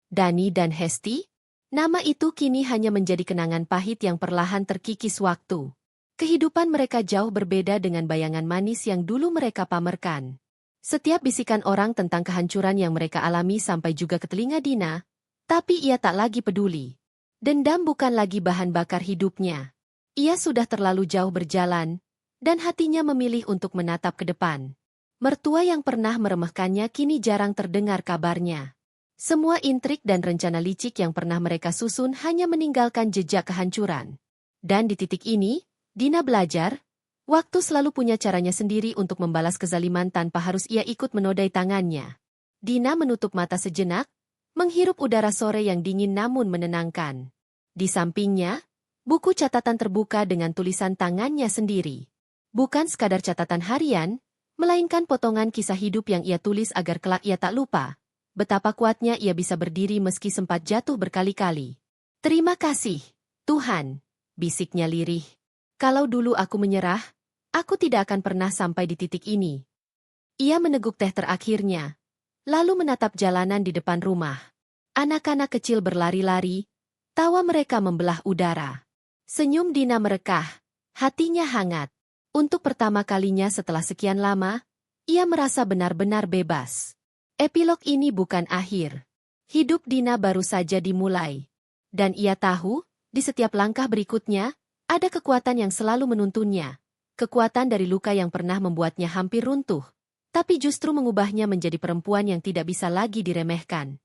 Dani dan Hesti, nama itu kini hanya menjadi kenangan pahit yang perlahan terkikis waktu. Kehidupan mereka jauh berbeda dengan bayangan manis yang dulu mereka pamerkan. Setiap bisikan orang tentang kehancuran yang mereka alami sampai juga ke telinga Dina, tapi ia tak lagi peduli. Dendam bukan lagi bahan bakar hidupnya. Ia sudah terlalu jauh berjalan, dan hatinya memilih untuk menatap ke depan. Mertua yang pernah meremehkannya kini jarang terdengar kabarnya. Semua intrik dan rencana licik yang pernah mereka susun hanya meninggalkan jejak kehancuran. Dan di titik ini, Dina belajar, waktu selalu punya caranya sendiri untuk membalas kezaliman tanpa harus ia ikut menodai tangannya. Dina menutup mata sejenak, menghirup udara sore yang dingin namun menenangkan. Di sampingnya, buku catatan terbuka dengan tulisan tangannya sendiri. Bukan sekadar catatan harian, melainkan potongan kisah hidup yang ia tulis agar kelak ia tak lupa. Betapa kuatnya ia bisa berdiri meski sempat jatuh berkali-kali. "Terima kasih, Tuhan," bisiknya lirih. "Kalau dulu aku menyerah, aku tidak akan pernah sampai di titik ini." Ia meneguk teh terakhirnya, lalu menatap jalanan di depan rumah. Anak-anak kecil berlari-lari, tawa mereka membelah udara. Senyum Dina merekah, hatinya hangat. Untuk pertama kalinya setelah sekian lama, ia merasa benar-benar bebas. Epilog ini bukan akhir. Hidup Dina baru saja dimulai. Dan ia tahu, di setiap langkah berikutnya, ada kekuatan yang selalu menuntunnya. Kekuatan dari luka yang pernah membuatnya hampir runtuh, tapi justru mengubahnya menjadi perempuan yang tidak bisa lagi diremehkan.